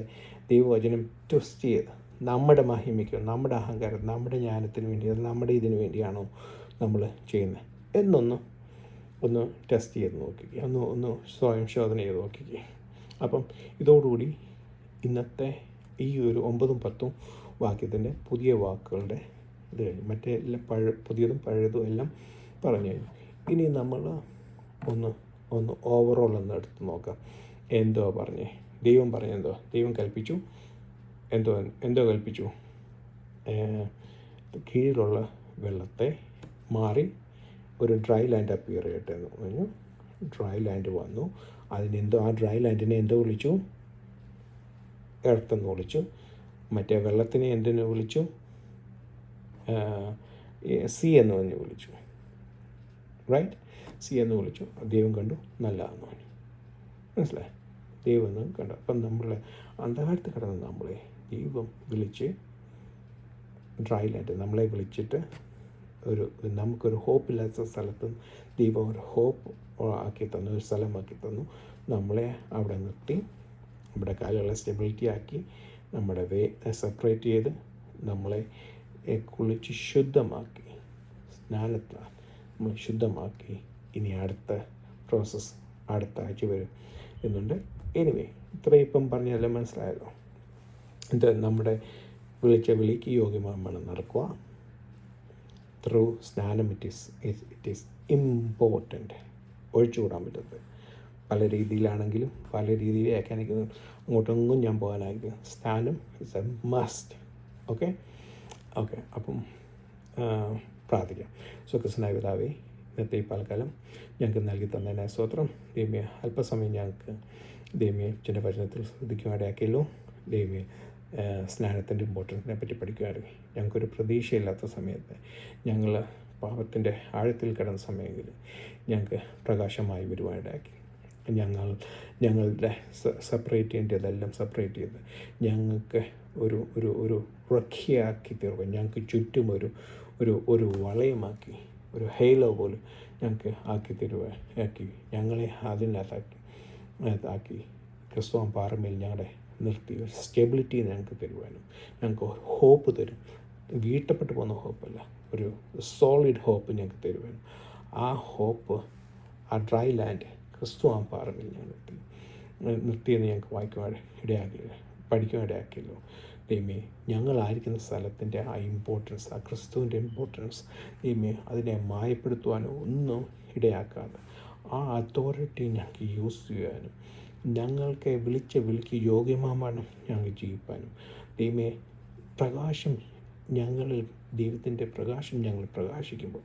[SPEAKER 1] ദൈവവചനം ട്വിസ്റ്റ് ചെയ്ത് നമ്മുടെ മഹിമയ്ക്കോ നമ്മുടെ അഹങ്കാരം നമ്മുടെ ജ്ഞാനത്തിന് വേണ്ടി അത് നമ്മുടെ ഇതിന് വേണ്ടിയാണോ നമ്മൾ ചെയ്യുന്നത് ഒന്ന് ടെസ്റ്റ് ചെയ്ത് നോക്കിക്കുക, ഒന്ന് സ്വയം ശോധന ചെയ്ത് നോക്കിക്കുക. അപ്പം ഇതോടുകൂടി ഇന്നത്തെ ഈ ഒരു 9ഉം 10ഉം വാക്യത്തിൻ്റെ പുതിയ വാക്കുകളുടെ ഇത് കഴിഞ്ഞു. മറ്റേ എല്ലാം പുതിയതും പഴയതും എല്ലാം പറഞ്ഞു കഴിഞ്ഞു. ഇനി നമ്മൾ ഒന്ന് ഓവറോൾ ഒന്ന് എടുത്ത് നോക്കാം. ദൈവം പറഞ്ഞെന്തോ? ദൈവം കൽപ്പിച്ചു. എന്തോ കൽപ്പിച്ചു? കീഴിലുള്ള വെള്ളത്തെ മാറി ഒരു ഡ്രൈ ലാൻഡ് അപ്പിയർ ചെയ്യട്ടെ എന്ന് പറഞ്ഞു. ഡ്രൈ ലാൻഡ് വന്നു. അതിനെന്തോ ആ ഡ്രൈ ലാൻഡിനെ എന്തോ വിളിച്ചു? എർത്തെന്ന് വിളിച്ചു. മറ്റേ വെള്ളത്തിനെ എന്തിനു വിളിച്ചു? സീ എന്ന് പറഞ്ഞ് വിളിച്ചു. റൈറ്റ്, സീ എന്ന് വിളിച്ചു. ദൈവം കണ്ടു നല്ലതാണെന്ന് പറഞ്ഞു. മനസ്സിലായി? ദൈവം എന്ന് കണ്ടു. അപ്പം നമ്മളെ അന്ധകാരത്തിൽ കിടന്ന് നമ്മളെ ദൈവം വിളിച്ച് ഡ്രൈ ലാൻഡ് നമ്മളെ വിളിച്ചിട്ട് നമുക്കൊരു ഹോപ്പില്ലാത്ത സ്ഥലത്ത് ദൈവം ഒരു ഹോപ്പ് ആക്കി തന്നു, ഒരു സ്ഥലമാക്കി തന്നു. നമ്മളെ അവിടെ നിർത്തി നമ്മുടെ കാലുകളെ സ്റ്റെബിലിറ്റി ആക്കി നമ്മുടെ സെപ്പറേറ്റ് ചെയ്ത് നമ്മളെ കുളിച്ച് ശുദ്ധമാക്കി, സ്നാനത്താൽ നമ്മൾ ശുദ്ധമാക്കി. ഇനി അടുത്ത പ്രോസസ്സ് അടുത്ത ആഴ്ച വരും എന്നുണ്ട്. എനിവേ, ഇത്രയും ഇപ്പം പറഞ്ഞതെല്ലാം മനസ്സിലായല്ലോ. ഇത് നമ്മുടെ വിളിച്ച വിളിക്ക് യോഗ്യമായി നടക്കുക. ത്രൂ സ്നാനം ഇറ്റ് ഈസ് ഇമ്പോർട്ടൻ്റ്. ഒഴിച്ചുകൂടാൻ പറ്റുന്നത് പല രീതിയിലാണെങ്കിലും പല രീതിയിൽ വ്യാഖ്യാനിക്കുന്നു. അങ്ങോട്ടൊന്നും ഞാൻ പോകാനായിരിക്കും. സ്നാനം ഇസ് എ മസ്റ്റ്. ഓക്കെ. അപ്പം പ്രാർത്ഥിക്കാം. സ്വക്കസ്നായ പിതാവേ, ഇന്നത്തെ ഈ പലകാലം ഞങ്ങൾക്ക് നൽകി തന്നതിനായ സ്തോത്രം. ദൈവമേ, അല്പസമയം ഞങ്ങൾക്ക് ദൈവമേ ചില വചനത്തിൽ ശ്രദ്ധിക്കുവാനിടയാക്കിയല്ലോ. ദൈവമേ, സ്നാനത്തിൻ്റെ ഇമ്പോർട്ടൻസിനെ പറ്റി പഠിക്കുകയാണെങ്കിൽ ഞങ്ങൾക്കൊരു പ്രതീക്ഷയില്ലാത്ത സമയത്ത് ഞങ്ങൾ പാപത്തിൻ്റെ ആഴത്തിൽ കിടന്ന സമയങ്ങളിൽ ഞങ്ങൾക്ക് പ്രകാശമായി വരുവാനിടയാക്കി. ഞങ്ങളുടെ സെപ്പറേറ്റ് ചെയ്യേണ്ടതെല്ലാം സെപ്പറേറ്റ് ചെയ്ത് ഞങ്ങൾക്ക് ഒരു ഒരു ഒരു റഖ്യയാക്കി തീർക്കുക. ഞങ്ങൾക്ക് ചുറ്റും ഒരു വളയമാക്കി, ഒരു ഹെയിലോ പോലും ഞങ്ങൾക്ക് ആക്കി ഞങ്ങളെ അതിനകത്താക്കി ക്രിസ്തുവാൻ പാറമേൽ ഞങ്ങളുടെ നിർത്തി ഒരു സ്റ്റെബിലിറ്റി ഞങ്ങൾക്ക് തരുവാനും ഞങ്ങൾക്ക് ഹോപ്പ് തരും. വീട്ടപ്പെട്ടു പോകുന്ന ഹോപ്പല്ല, ഒരു സോളിഡ് ഹോപ്പ് ഞങ്ങൾക്ക് തരുവാനും ആ ഹോപ്പ് ആ ഡ്രൈ ലാൻഡ് ക്രിസ്തുവാൻ പാറമേൽ ഞങ്ങൾ നിർത്തിയെന്ന് ഞങ്ങൾക്ക് വായിക്കുവാൻ പഠിക്കുവാൻ ഇടയാക്കിയല്ലോ. ദൈവമേ, ഞങ്ങളായിരിക്കുന്ന സ്ഥലത്തിൻ്റെ ആ ഇമ്പോർട്ടൻസ്, ആ ക്രിസ്തുവിൻ്റെ ഇമ്പോർട്ടൻസ് ദൈവമേ അതിനെ മായപ്പെടുത്തുവാനോ ഒന്നും ഇടയാക്കാതെ ആ അതോറിറ്റി ഞങ്ങൾക്ക് യൂസ് ചെയ്യാനും ഞങ്ങൾക്ക് വിളിക്ക് യോഗ്യമാവണം ഞങ്ങൾ ജീവിക്കാനും. ദൈവമേ, പ്രകാശം ഞങ്ങളിൽ, ദൈവത്തിൻ്റെ പ്രകാശം ഞങ്ങൾ പ്രകാശിക്കുമ്പോൾ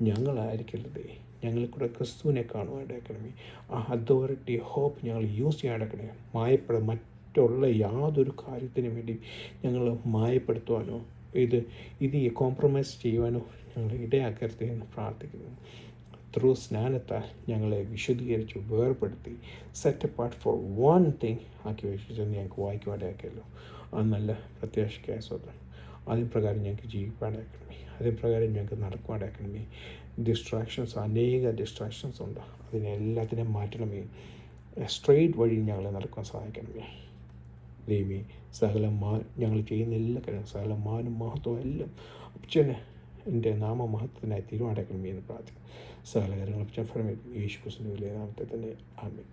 [SPEAKER 1] ഞങ്ങളായിരിക്കരുതേ, ഞങ്ങളിൽ കൂടെ ക്രിസ്തുവിനെ കാണുവാൻ ഇടയാക്കണമേ. ആ അതോറിറ്റി ഹോപ്പ് ഞങ്ങൾ യൂസ് ചെയ്യാൻ ഇടക്കണമേ. മറ്റുള്ള യാതൊരു കാര്യത്തിനു വേണ്ടി ഞങ്ങൾ മായപ്പെടുത്തുവാനോ ഇത് കോംപ്രമൈസ് ചെയ്യുവാനോ ഞങ്ങൾ ഇടയാക്കരുതേ എന്ന് പ്രാർത്ഥിക്കുന്നു. ത്രൂ സ്നാനത്താൽ ഞങ്ങളെ വിശുദ്ധീകരിച്ച് വേർപ്പെടുത്തി set apart for one thing ആക്കി വെച്ചിട്ടെന്ന് ഞങ്ങൾക്ക് വായിക്കുവാനിടയാക്കിയല്ലോ. ആ നല്ല പ്രത്യാശയ്ക്കായ സ്വന്തം അതിന് പ്രകാരം ഞങ്ങൾക്ക് ജീവിക്കാനിടയാക്കണമേ. അതിന് പ്രകാരം ഞങ്ങൾക്ക് നടക്കുവാനിടയാക്കണമേ. അനേക ഡിസ്ട്രാക്ഷൻസ് ഉണ്ട്. അതിനെല്ലാത്തിനെയും മാറ്റണമേ. സ്ട്രെയിറ്റ് വഴി ഞങ്ങളെ നടക്കാൻ സഹായിക്കണമേ. ദൈവമേ, ഞങ്ങൾ ചെയ്യുന്ന എല്ലാ കാര്യങ്ങളും സകല മാനും മഹത്വം എല്ലാം അപ്പച്ചന് എൻ്റെ നാമമഹത്വത്തിനായി തീരുമാനിക്കണമേ എന്ന് പ്രാർത്ഥിക്കുന്നു. സകല കാര്യങ്ങൾ അപ്പച്ചൻ ഫലമേ യേശു ക്രിസ്തുവിന്റെ വലിയ നാമത്തിൽ തന്നെ. ആമേൻ.